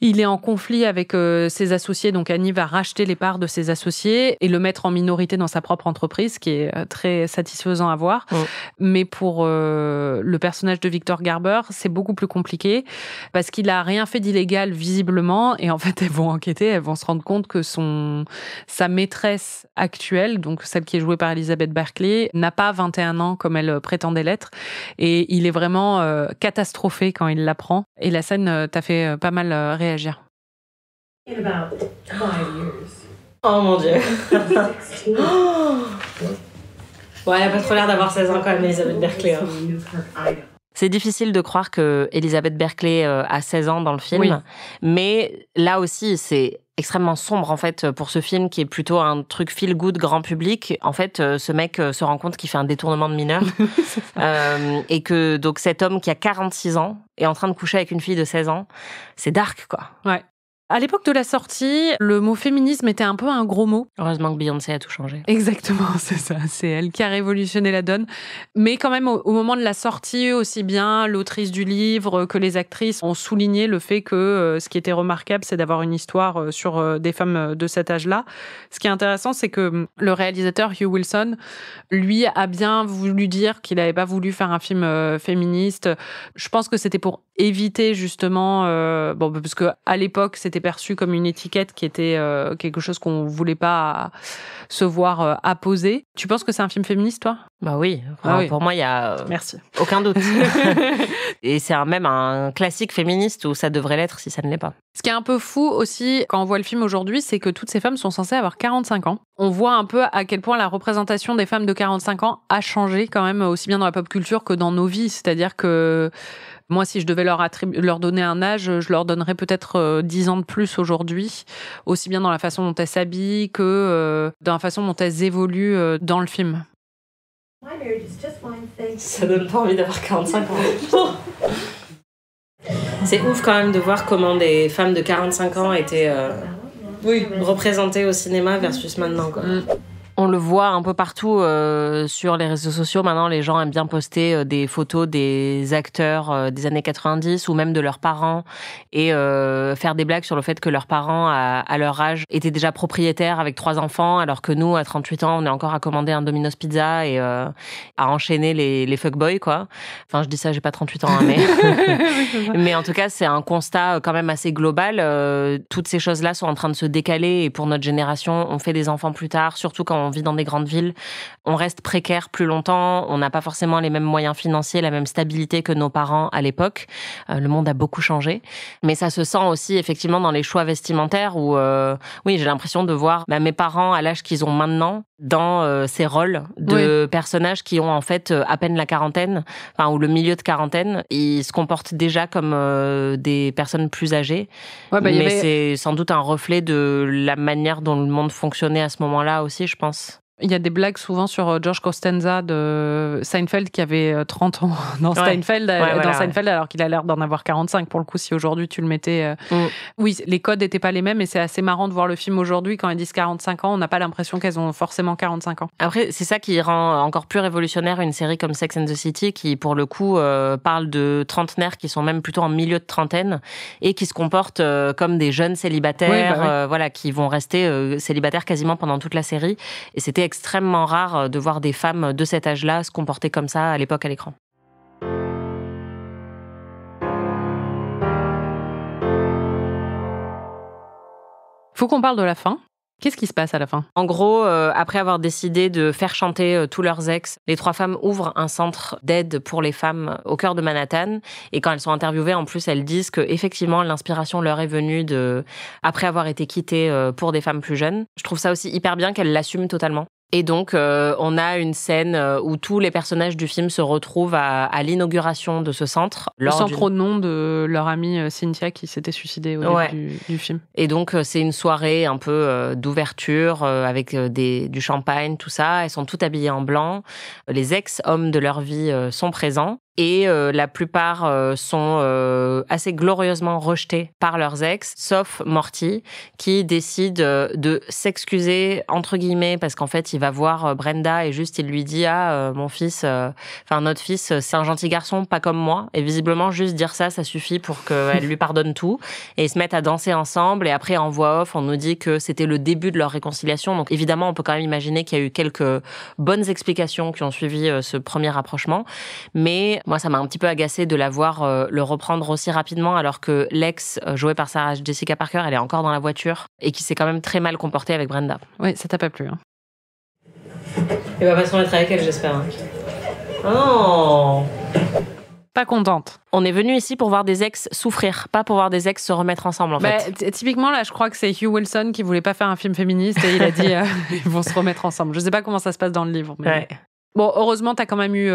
Speaker 1: il est en conflit avec ses associés, donc Annie va racheter les parts de ses associés et le mettre en minorité dans sa propre entreprise, ce qui est très satisfaisant à voir. Mais pour le personnage de Victor Garber, c'est beaucoup plus compliqué parce qu'il a rien fait d'illégal visiblement, et en fait elles vont enquêter, elles vont se rendre compte que sa maîtresse actuelle, donc celle qui est jouée par Elizabeth Berkley, n'a pas 21 ans comme elle prétendait l'être, et il est vraiment catastrophé quand il l'apprend. Et la scène t'a fait pas mal réagir.
Speaker 6: In about 5 years.
Speaker 2: Oh mon Dieu.
Speaker 6: 16.
Speaker 2: Ouais, elle a pas trop l'air d'avoir 16 ans quand même, Elizabeth Berkley.
Speaker 6: So we knew her item.
Speaker 2: C'est difficile de croire que Elizabeth Berkley a 16 ans dans le film,
Speaker 1: Oui.
Speaker 2: mais là aussi, c'est extrêmement sombre en fait pour ce film qui est plutôt un truc feel good grand public. En fait, ce mec se rend compte qu'il fait un détournement de mineur et que donc cet homme qui a 46 ans est en train de coucher avec une fille de 16 ans. C'est dark, quoi.
Speaker 1: Ouais. À l'époque de la sortie, le mot féminisme était un peu un gros mot.
Speaker 2: Heureusement que Beyoncé a tout changé.
Speaker 1: Exactement, c'est ça. C'est elle qui a révolutionné la donne. Mais quand même, au moment de la sortie, aussi bien l'autrice du livre que les actrices ont souligné le fait que ce qui était remarquable, c'est d'avoir une histoire sur des femmes de cet âge-là. Ce qui est intéressant, c'est que le réalisateur Hugh Wilson, lui, a bien voulu dire qu'il n'avait pas voulu faire un film féministe. Je pense que c'était pour éviter justement... parce que à l'époque, c'était perçu comme une étiquette qui était quelque chose qu'on voulait pas se voir apposer. Tu penses que c'est un film féministe, toi ?
Speaker 2: Bah oui.
Speaker 1: Ah oui.
Speaker 2: Pour moi, il y a
Speaker 1: Merci.
Speaker 2: aucun doute. Et c'est même un classique féministe où ça devrait l'être si ça ne l'est pas.
Speaker 1: Ce qui est un peu fou aussi quand on voit le film aujourd'hui, c'est que toutes ces femmes sont censées avoir 45 ans. On voit un peu à quel point la représentation des femmes de 45 ans a changé quand même, aussi bien dans la pop culture que dans nos vies. C'est-à-dire que moi, si je devais leur donner un âge, je leur donnerais peut-être 10 ans de plus aujourd'hui, aussi bien dans la façon dont elles s'habillent que dans la façon dont elles évoluent dans le film.
Speaker 6: My marriage is just one thing.
Speaker 2: Ça donne pas envie d'avoir 45 ans. C'est ouf quand même de voir comment des femmes de 45 ans étaient représentées au cinéma versus maintenant, quoi. On le voit un peu partout sur les réseaux sociaux. Maintenant, les gens aiment bien poster des photos des acteurs des années 90 ou même de leurs parents et faire des blagues sur le fait que leurs parents, à leur âge, étaient déjà propriétaires avec 3 enfants, alors que nous, à 38 ans, on est encore à commander un Domino's Pizza et à enchaîner les fuckboys, quoi. Enfin, je dis ça, j'ai pas 38 ans, hein, mais... mais en tout cas, c'est un constat quand même assez global. Toutes ces choses-là sont en train de se décaler et pour notre génération, on fait des enfants plus tard, surtout quand on vit dans des grandes villes, on reste précaire plus longtemps, on n'a pas forcément les mêmes moyens financiers, la même stabilité que nos parents à l'époque. Le monde a beaucoup changé. Mais ça se sent aussi effectivement dans les choix vestimentaires où, oui, j'ai l'impression de voir mes parents à l'âge qu'ils ont maintenant dans ces rôles de personnages qui ont en fait à peine la quarantaine, enfin, ou le milieu de quarantaine. Ils se comportent déjà comme des personnes plus âgées. Ouais, mais c'est sans doute un reflet de la manière dont le monde fonctionnait à ce moment-là aussi, je pense.
Speaker 1: Il y a des blagues souvent sur George Costanza de Seinfeld qui avait 30 ans dans Seinfeld, alors qu'il a l'air d'en avoir 45 pour le coup, si aujourd'hui tu le mettais. Oui, les codes n'étaient pas les mêmes et c'est assez marrant de voir le film aujourd'hui quand elles disent 45 ans, on n'a pas l'impression qu'elles ont forcément 45 ans.
Speaker 2: Après, c'est ça qui rend encore plus révolutionnaire une série comme Sex and the City qui, pour le coup, parle de trentenaires qui sont même plutôt en milieu de trentaine et qui se comportent comme des jeunes célibataires, qui vont rester célibataires quasiment pendant toute la série. Et c'était extrêmement rare de voir des femmes de cet âge-là se comporter comme ça à l'époque à l'écran.
Speaker 1: Faut qu'on parle de la fin. Qu'est-ce qui se passe à la fin ?
Speaker 2: En gros, après avoir décidé de faire chanter tous leurs ex, les 3 femmes ouvrent un centre d'aide pour les femmes au cœur de Manhattan. Et quand elles sont interviewées, en plus, elles disent que effectivement, l'inspiration leur est venue après avoir été quittées pour des femmes plus jeunes. Je trouve ça aussi hyper bien qu'elles l'assument totalement. Et donc, on a une scène où tous les personnages du film se retrouvent à l'inauguration de ce centre.
Speaker 1: Sans trop de nom de leur amie Cynthia qui s'était suicidée au début du film.
Speaker 2: Et donc, c'est une soirée un peu d'ouverture avec du champagne, tout ça. Elles sont toutes habillées en blanc. Les ex-hommes de leur vie sont présents. Et la plupart sont assez glorieusement rejetés par leurs ex, sauf Morty, qui décide de s'excuser, entre guillemets, parce qu'en fait, il va voir Brenda et juste il lui dit « Ah, mon fils, notre fils, c'est un gentil garçon, pas comme moi. » Et visiblement, juste dire ça suffit pour qu'elle lui pardonne tout. Et ils se mettent à danser ensemble. Et après, en voix off, on nous dit que c'était le début de leur réconciliation. Donc évidemment, on peut quand même imaginer qu'il y a eu quelques bonnes explications qui ont suivi ce premier rapprochement. Mais moi, ça m'a un petit peu agacée de la voir le reprendre aussi rapidement, alors que l'ex, jouée par Sarah Jessica Parker, elle est encore dans la voiture et qui s'est quand même très mal comportée avec Brenda.
Speaker 1: Oui, ça t'a pas plu. Hein.
Speaker 2: Il va pas se remettre avec elle, j'espère. Oh.
Speaker 1: Pas contente.
Speaker 2: On est venu ici pour voir des ex souffrir, pas pour voir des ex se remettre ensemble, en fait.
Speaker 1: Typiquement, là, je crois que c'est Hugh Wilson qui voulait pas faire un film féministe et il a dit ils vont se remettre ensemble. Je sais pas comment ça se passe dans le livre. Mais...
Speaker 2: Ouais.
Speaker 1: Bon, heureusement, t'as quand même eu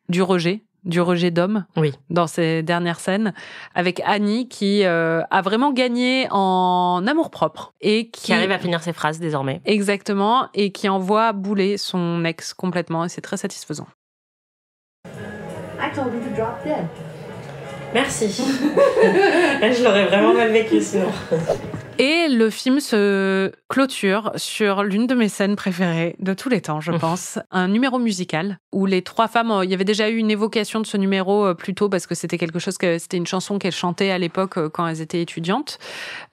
Speaker 1: du rejet d'hommes dans ces dernières scènes, avec Annie qui a vraiment gagné en amour-propre. Et qui
Speaker 2: arrive à finir ses phrases désormais.
Speaker 1: Exactement, et qui envoie bouler son ex complètement, et c'est très satisfaisant.
Speaker 6: I told him to drop dead.
Speaker 2: Merci. Je l'aurais vraiment mal vécu sinon.
Speaker 1: Et le film se clôture sur l'une de mes scènes préférées de tous les temps, je pense. Un numéro musical où les trois femmes, il y avait déjà eu une évocation de ce numéro plus tôt parce que c'était c'était une chanson qu'elles chantaient à l'époque quand elles étaient étudiantes.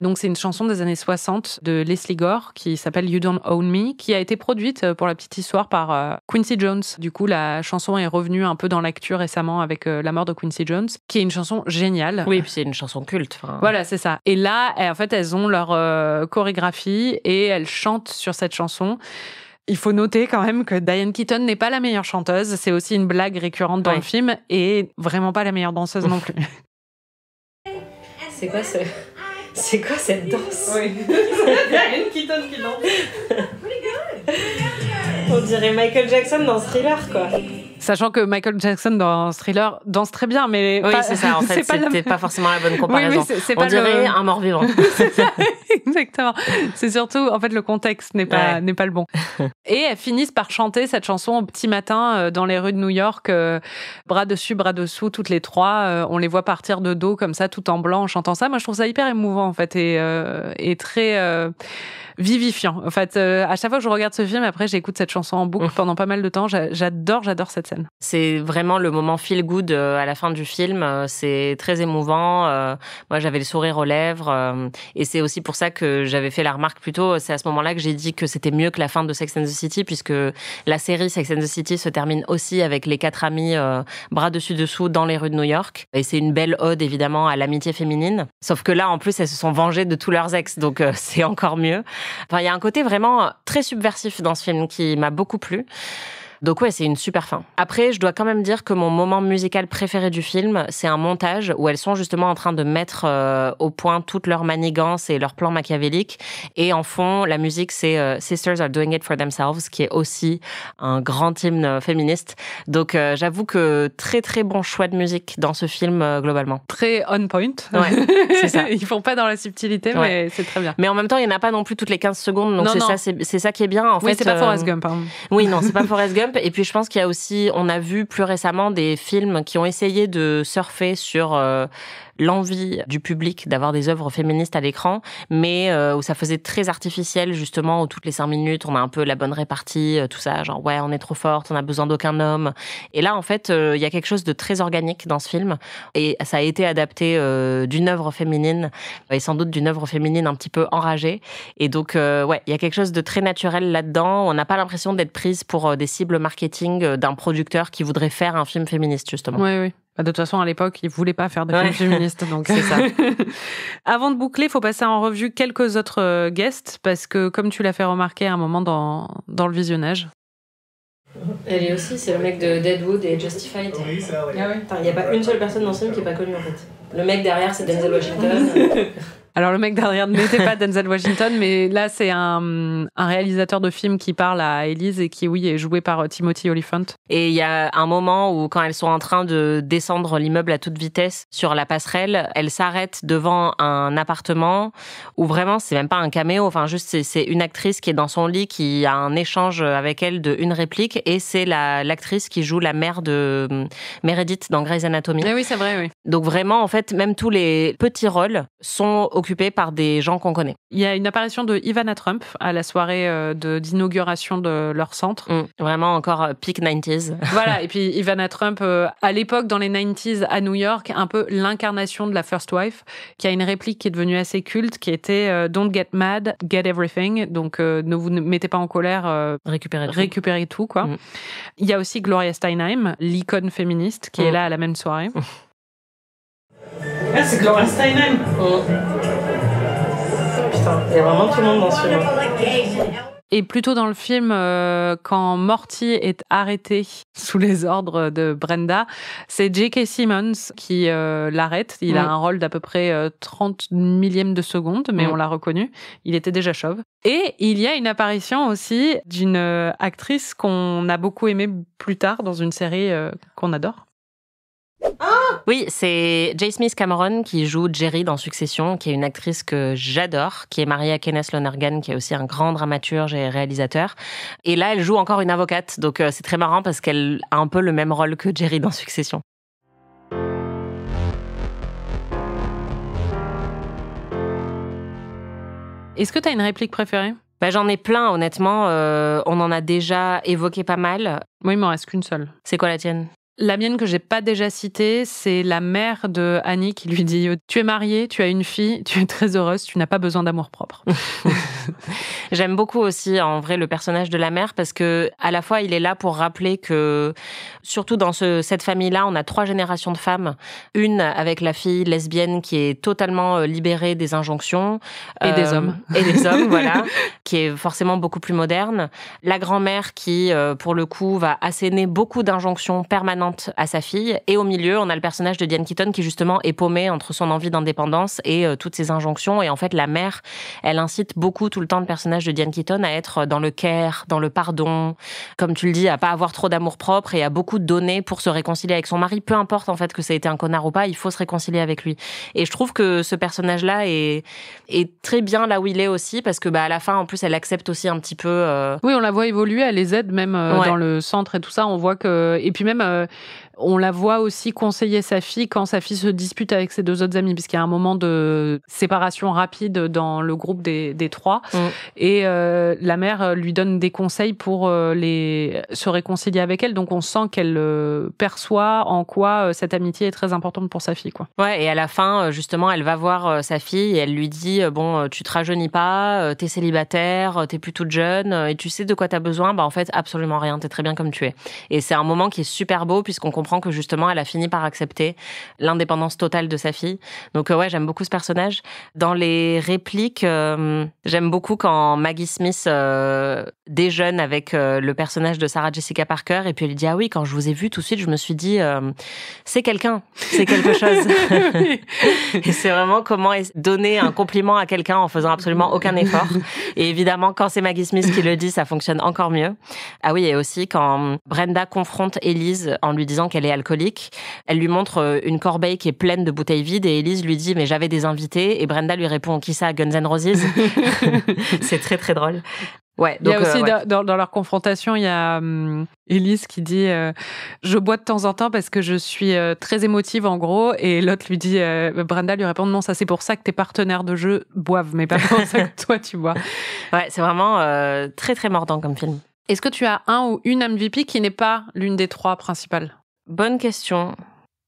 Speaker 1: Donc c'est une chanson des années 60 de Leslie Gore qui s'appelle You Don't Own Me, qui a été produite pour la petite histoire par Quincy Jones. Du coup, la chanson est revenue un peu dans l'actu récemment avec la mort de Quincy Jones, qui est une chanson géniale.
Speaker 2: Oui, puis c'est une chanson culte.
Speaker 1: Voilà, c'est ça. Et là, en fait, elles ont leur chorégraphie et elles chantent sur cette chanson. Il faut noter quand même que Diane Keaton n'est pas la meilleure chanteuse. C'est aussi une blague récurrente dans le film et vraiment pas la meilleure danseuse non plus.
Speaker 2: C'est quoi cette danse?
Speaker 1: Oui. Diane Keaton qui danse.
Speaker 2: On dirait Michael Jackson dans Thriller, quoi.
Speaker 1: Sachant que Michael Jackson dans Thriller danse très bien, mais
Speaker 2: oui, c'est ça. En fait, c'était pas forcément la bonne comparaison.
Speaker 1: Oui, c'est
Speaker 2: on dirait un mort-vivant.
Speaker 1: Exactement. C'est surtout, en fait, le contexte n'est pas le bon. Et elles finissent par chanter cette chanson au petit matin dans les rues de New York, bras dessus, bras dessous, toutes les trois. On les voit partir de dos comme ça, tout en blanc, en chantant ça. Moi, je trouve ça hyper émouvant, en fait, et très vivifiant. En fait, à chaque fois que je regarde ce film, après, j'écoute cette chanson en boucle pendant pas mal de temps. J'adore cette scène.
Speaker 2: C'est vraiment le moment feel good à la fin du film. C'est très émouvant. Moi, j'avais le sourire aux lèvres. Et c'est aussi pour ça que j'avais fait la remarque plus tôt. C'est à ce moment-là que j'ai dit que c'était mieux que la fin de Sex and the City, puisque la série Sex and the City se termine aussi avec les quatre amies bras dessus dessous dans les rues de New York. Et c'est une belle ode, évidemment, à l'amitié féminine. Sauf que là, en plus, elles se sont vengées de tous leurs ex. Donc, c'est encore mieux. Enfin, il y a un côté vraiment très subversif dans ce film qui m'a beaucoup plu. Donc ouais, c'est une super fin. Après, je dois quand même dire que mon moment musical préféré du film, c'est un montage où elles sont justement en train de mettre au point toutes leurs manigances et leurs plans machiavéliques. Et en fond, la musique, c'est Sisters Are Doing It For Themselves, qui est aussi un grand hymne féministe. Donc j'avoue que très très bon choix de musique dans ce film globalement.
Speaker 1: Très on point.
Speaker 2: Ouais, c'est ça.
Speaker 1: Ils font pas dans la subtilité, mais c'est très bien.
Speaker 2: Mais en même temps, il n'y en a pas non plus toutes les 15 secondes. Donc c'est ça qui est bien. En fait,
Speaker 1: c'est pas Forrest Gump. Hein.
Speaker 2: Oui, non, c'est pas Forrest Gump. Et puis je pense qu'il y a aussi, on a vu plus récemment des films qui ont essayé de surfer sur l'envie du public d'avoir des œuvres féministes à l'écran, mais où ça faisait très artificiel, justement, où toutes les 5 minutes, on a un peu la bonne répartie, tout ça, genre ouais, on est trop forte, on a besoin d'aucun homme. Et là, en fait, il y a quelque chose de très organique dans ce film, et ça a été adapté d'une œuvre féminine, et sans doute d'une œuvre féminine un petit peu enragée. Et donc, ouais, il y a quelque chose de très naturel là-dedans. On n'a pas l'impression d'être prise pour des cibles marketing d'un producteur qui voudrait faire un film féministe, justement.
Speaker 1: Oui, oui. De toute façon, à l'époque, ils voulaient pas faire de films féministes, donc
Speaker 2: c'est ça.
Speaker 1: Avant de boucler, il faut passer en revue quelques autres guests, parce que, comme tu l'as fait remarquer à un moment dans le visionnage.
Speaker 2: Elle est aussi, c'est le mec de Deadwood et Justified. Ah oui. Il n'y a pas une seule personne dans ce film qui n'est pas connue, en fait. Le mec derrière, c'est Denzel Washington.
Speaker 1: Alors le mec derrière n'était pas Denzel Washington, mais là c'est un réalisateur de film qui parle à Elise et qui, oui, est joué par Timothy Olyphant.
Speaker 2: Et il y a un moment où, quand elles sont en train de descendre l'immeuble à toute vitesse sur la passerelle, elles s'arrêtent devant un appartement où vraiment, c'est même pas un caméo, enfin juste c'est une actrice qui est dans son lit, qui a un échange avec elle de une réplique, et c'est l'actrice qui joue la mère de Meredith dans Grey's Anatomy.
Speaker 1: Eh oui, c'est vrai, oui.
Speaker 2: Donc vraiment, en fait, même tous les petits rôles sont occupés par des gens qu'on connaît.
Speaker 1: Il y a une apparition de Ivana Trump à la soirée d'inauguration de leur centre.
Speaker 2: Vraiment encore peak 90s.
Speaker 1: Voilà, et puis Ivana Trump, à l'époque, dans les 90s à New York, un peu l'incarnation de la First Wife, qui a une réplique qui est devenue assez culte, qui était Don't get mad, get everything. Donc ne vous mettez pas en colère, récupérez tout, quoi. Il y a aussi Gloria Steinem, l'icône féministe, qui est là à la même soirée.
Speaker 7: Ah, c'est Gloria Steinem. Putain, il y a vraiment tout le monde dans ce film.
Speaker 1: Et plutôt dans le film, quand Morty est arrêté sous les ordres de Brenda, c'est J.K. Simmons qui l'arrête. Il a un rôle d'à peu près 30 millièmes de seconde, mais on l'a reconnu. Il était déjà chauve. Et il y a une apparition aussi d'une actrice qu'on a beaucoup aimée plus tard dans une série qu'on adore.
Speaker 2: Oui, c'est J. Smith Cameron qui joue Jerry dans Succession, qui est une actrice que j'adore, qui est mariée à Kenneth Lonergan, qui est aussi un grand dramaturge et réalisateur. Et là, elle joue encore une avocate, donc c'est très marrant parce qu'elle a un peu le même rôle que Jerry dans Succession.
Speaker 1: Est-ce que tu as une réplique préférée ?
Speaker 2: J'en ai plein, honnêtement. On en a déjà évoqué pas mal.
Speaker 1: Moi, il m'en reste qu'une seule.
Speaker 2: C'est quoi la tienne ?
Speaker 1: La mienne que j'ai pas déjà citée, c'est la mère de Annie qui lui dit « Tu es mariée, tu as une fille, tu es très heureuse, tu n'as pas besoin d'amour-propre. »
Speaker 2: J'aime beaucoup aussi, en vrai, le personnage de la mère parce que, à la fois, il est là pour rappeler que, surtout dans cette famille-là, on a 3 générations de femmes. Une avec la fille lesbienne qui est totalement libérée des injonctions.
Speaker 1: Et des hommes.
Speaker 2: Et des hommes, voilà. Qui est forcément beaucoup plus moderne. La grand-mère qui, pour le coup, va asséner beaucoup d'injonctions permanentes à sa fille. Et au milieu, on a le personnage de Diane Keaton qui, justement, est paumé entre son envie d'indépendance et toutes ses injonctions. Et en fait, la mère, elle incite beaucoup tout le temps le personnage de Diane Keaton à être dans le care, dans le pardon, comme tu le dis, à pas avoir trop d'amour-propre et à beaucoup donner pour se réconcilier avec son mari. Peu importe, en fait, que ça a été un connard ou pas, il faut se réconcilier avec lui. Et je trouve que ce personnage-là est très bien là où il est aussi, parce que, à la fin, en plus, elle accepte aussi un petit peu...
Speaker 1: Oui, on la voit évoluer, elle les aide même dans le centre et tout ça. On voit que... Et puis même... on la voit aussi conseiller sa fille quand sa fille se dispute avec ses 2 autres amis, puisqu'il y a un moment de séparation rapide dans le groupe des 3. Et la mère lui donne des conseils pour se réconcilier avec elle. Donc on sent qu'elle perçoit en quoi cette amitié est très importante pour sa fille, quoi.
Speaker 2: Ouais, et à la fin, justement, elle va voir sa fille et elle lui dit « Bon, tu te rajeunis pas, t'es célibataire, t'es plus toute jeune, et tu sais de quoi t'as besoin ? En fait, absolument rien, t'es très bien comme tu es. » Et c'est un moment qui est super beau, puisqu'on comprend que justement elle a fini par accepter l'indépendance totale de sa fille. Donc ouais, j'aime beaucoup ce personnage. Dans les répliques, j'aime beaucoup quand Maggie Smith déjeune avec le personnage de Sarah Jessica Parker, et puis elle dit « Ah oui, quand je vous ai vu tout de suite, je me suis dit c'est quelqu'un, c'est quelque chose. » Et c'est vraiment comment donner un compliment à quelqu'un en faisant absolument aucun effort. Et évidemment, quand c'est Maggie Smith qui le dit, ça fonctionne encore mieux. Ah oui, et aussi quand Brenda confronte Elise en lui disant qu'elle est alcoolique, elle lui montre une corbeille qui est pleine de bouteilles vides et Elise lui dit « Mais j'avais des invités » et Brenda lui répond « Qui ça, Guns N' Roses ?» C'est très très drôle. Ouais, donc,
Speaker 1: il y a aussi dans leur confrontation, il y a Elise qui dit je bois de temps en temps parce que je suis très émotive en gros, et l'autre lui dit Brenda lui répond non, ça c'est pour ça que tes partenaires de jeu boivent, mais pas pour ça que toi tu bois.
Speaker 2: Ouais, c'est vraiment très très mordant comme film.
Speaker 1: Est-ce que tu as un ou une MVP qui n'est pas l'une des 3 principales ?
Speaker 2: Bonne question.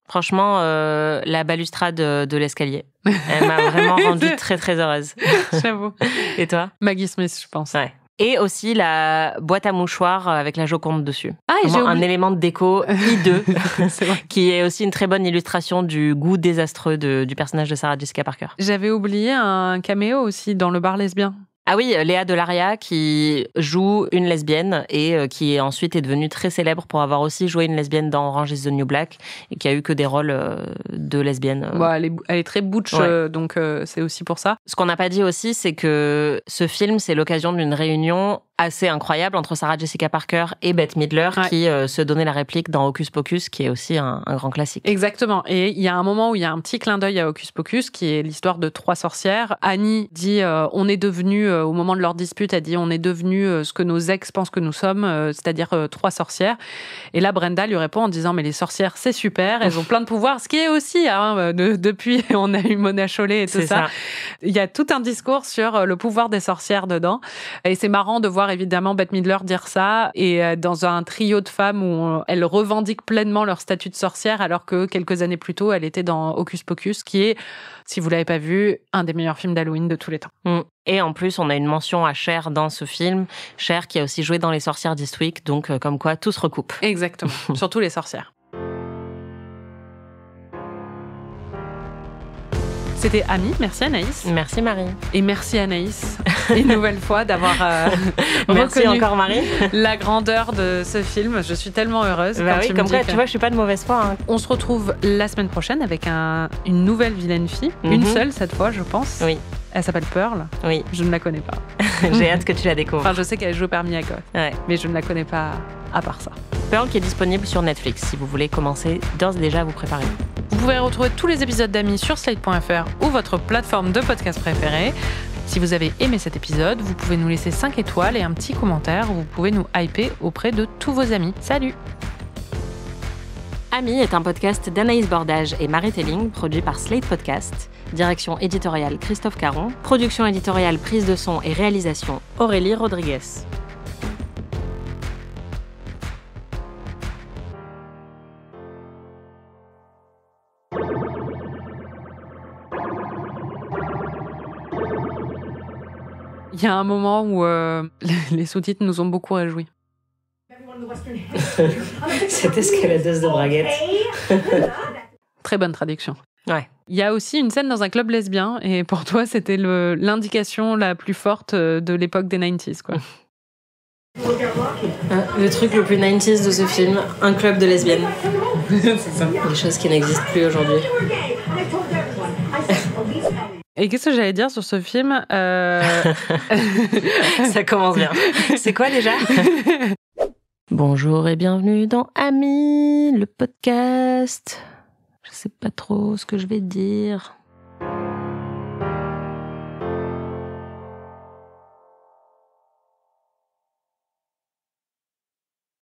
Speaker 2: Franchement, la balustrade de l'escalier. Elle m'a vraiment rendue très très heureuse.
Speaker 1: J'avoue.
Speaker 2: Et toi ?
Speaker 1: Maggie Smith, je pense.
Speaker 2: Ouais. Et aussi la boîte à mouchoirs avec la Joconde dessus.
Speaker 1: Ah, et
Speaker 2: un élément de déco hideux,
Speaker 1: c'est vrai.
Speaker 2: Qui est aussi une très bonne illustration du goût désastreux du personnage de Sarah Jessica Parker.
Speaker 1: J'avais oublié un caméo aussi dans le bar lesbien.
Speaker 2: Ah oui, Léa Delaria qui joue une lesbienne et qui ensuite est devenue très célèbre pour avoir aussi joué une lesbienne dans Orange is the New Black et qui a eu que des rôles de lesbienne.
Speaker 1: Elle est très butch, donc c'est aussi pour ça.
Speaker 2: Ce qu'on n'a pas dit aussi, c'est que ce film, c'est l'occasion d'une réunion assez incroyable entre Sarah Jessica Parker et Bette Midler qui se donnait la réplique dans Hocus Pocus, qui est aussi un grand classique.
Speaker 1: Exactement. Et il y a un moment où il y a un petit clin d'œil à Hocus Pocus, qui est l'histoire de 3 sorcières. Annie dit on est devenu, au moment de leur dispute, elle dit on est devenu ce que nos ex pensent que nous sommes, c'est-à-dire 3 sorcières. Et là, Brenda lui répond en disant mais les sorcières, c'est super, elles ont plein de pouvoirs, ce qui est aussi, depuis, on a eu Mona Chollet et tout ça. Il y a tout un discours sur le pouvoir des sorcières dedans. Et c'est marrant de voir évidemment Bette Midler dire ça, et dans un trio de femmes où elles revendiquent pleinement leur statut de sorcière, alors que quelques années plus tôt, elle était dans Hocus Pocus, qui est, si vous l'avez pas vu, un des meilleurs films d'Halloween de tous les temps.
Speaker 2: Et en plus, on a une mention à Cher dans ce film. Cher qui a aussi joué dans Les Sorcières d'Eastwick, donc comme quoi tout se recoupe.
Speaker 1: Exactement, surtout les sorcières. C'était Ami, merci Anaïs.
Speaker 2: Merci Marie.
Speaker 1: Et merci Anaïs, une nouvelle fois, d'avoir
Speaker 2: merci
Speaker 1: reconnu
Speaker 2: encore Marie.
Speaker 1: La grandeur de ce film. Je suis tellement heureuse.
Speaker 2: Bah oui, comme quoi, tu vois, je suis pas de mauvaise foi. Hein.
Speaker 1: On se retrouve la semaine prochaine avec une nouvelle vilaine fille. Une seule cette fois, je pense.
Speaker 2: Oui.
Speaker 1: Elle s'appelle Pearl.
Speaker 2: Oui.
Speaker 1: Je ne la connais pas.
Speaker 2: J'ai hâte que tu la découvres.
Speaker 1: Enfin, je sais qu'elle joue parmi Agoth.
Speaker 2: Ouais.
Speaker 1: Mais je ne la connais pas à part ça.
Speaker 2: Pearl qui est disponible sur Netflix si vous voulez commencer d'ores et déjà à vous préparer.
Speaker 1: Vous pouvez retrouver tous les épisodes d'Amis sur slate.fr ou votre plateforme de podcast préférée. Si vous avez aimé cet épisode, vous pouvez nous laisser 5 étoiles et un petit commentaire. Vous pouvez nous hyper auprès de tous vos amis. Salut!
Speaker 2: Amis est un podcast d'Anaïs Bordage et Marie Telling, produit par Slate Podcast. Direction éditoriale Christophe Caron. Production éditoriale, prise de son et réalisation Aurélie Rodriguez.
Speaker 1: Il y a un moment où les sous-titres nous ont beaucoup réjouis.
Speaker 7: Cette escaladeuse de braguettes.
Speaker 1: Très bonne traduction.
Speaker 2: Ouais.
Speaker 1: Il y a aussi une scène dans un club lesbien, et pour toi, c'était l'indication la plus forte de l'époque des 90s, quoi.
Speaker 2: Le truc le plus 90s de ce film, un club de lesbiennes.
Speaker 1: C'est ça.
Speaker 2: Des choses qui n'existent plus aujourd'hui.
Speaker 1: Et qu'est-ce que j'allais dire sur ce film
Speaker 2: Ça commence bien. C'est quoi déjà? Bonjour et bienvenue dans Amis, le podcast. Je sais pas trop ce que je vais dire.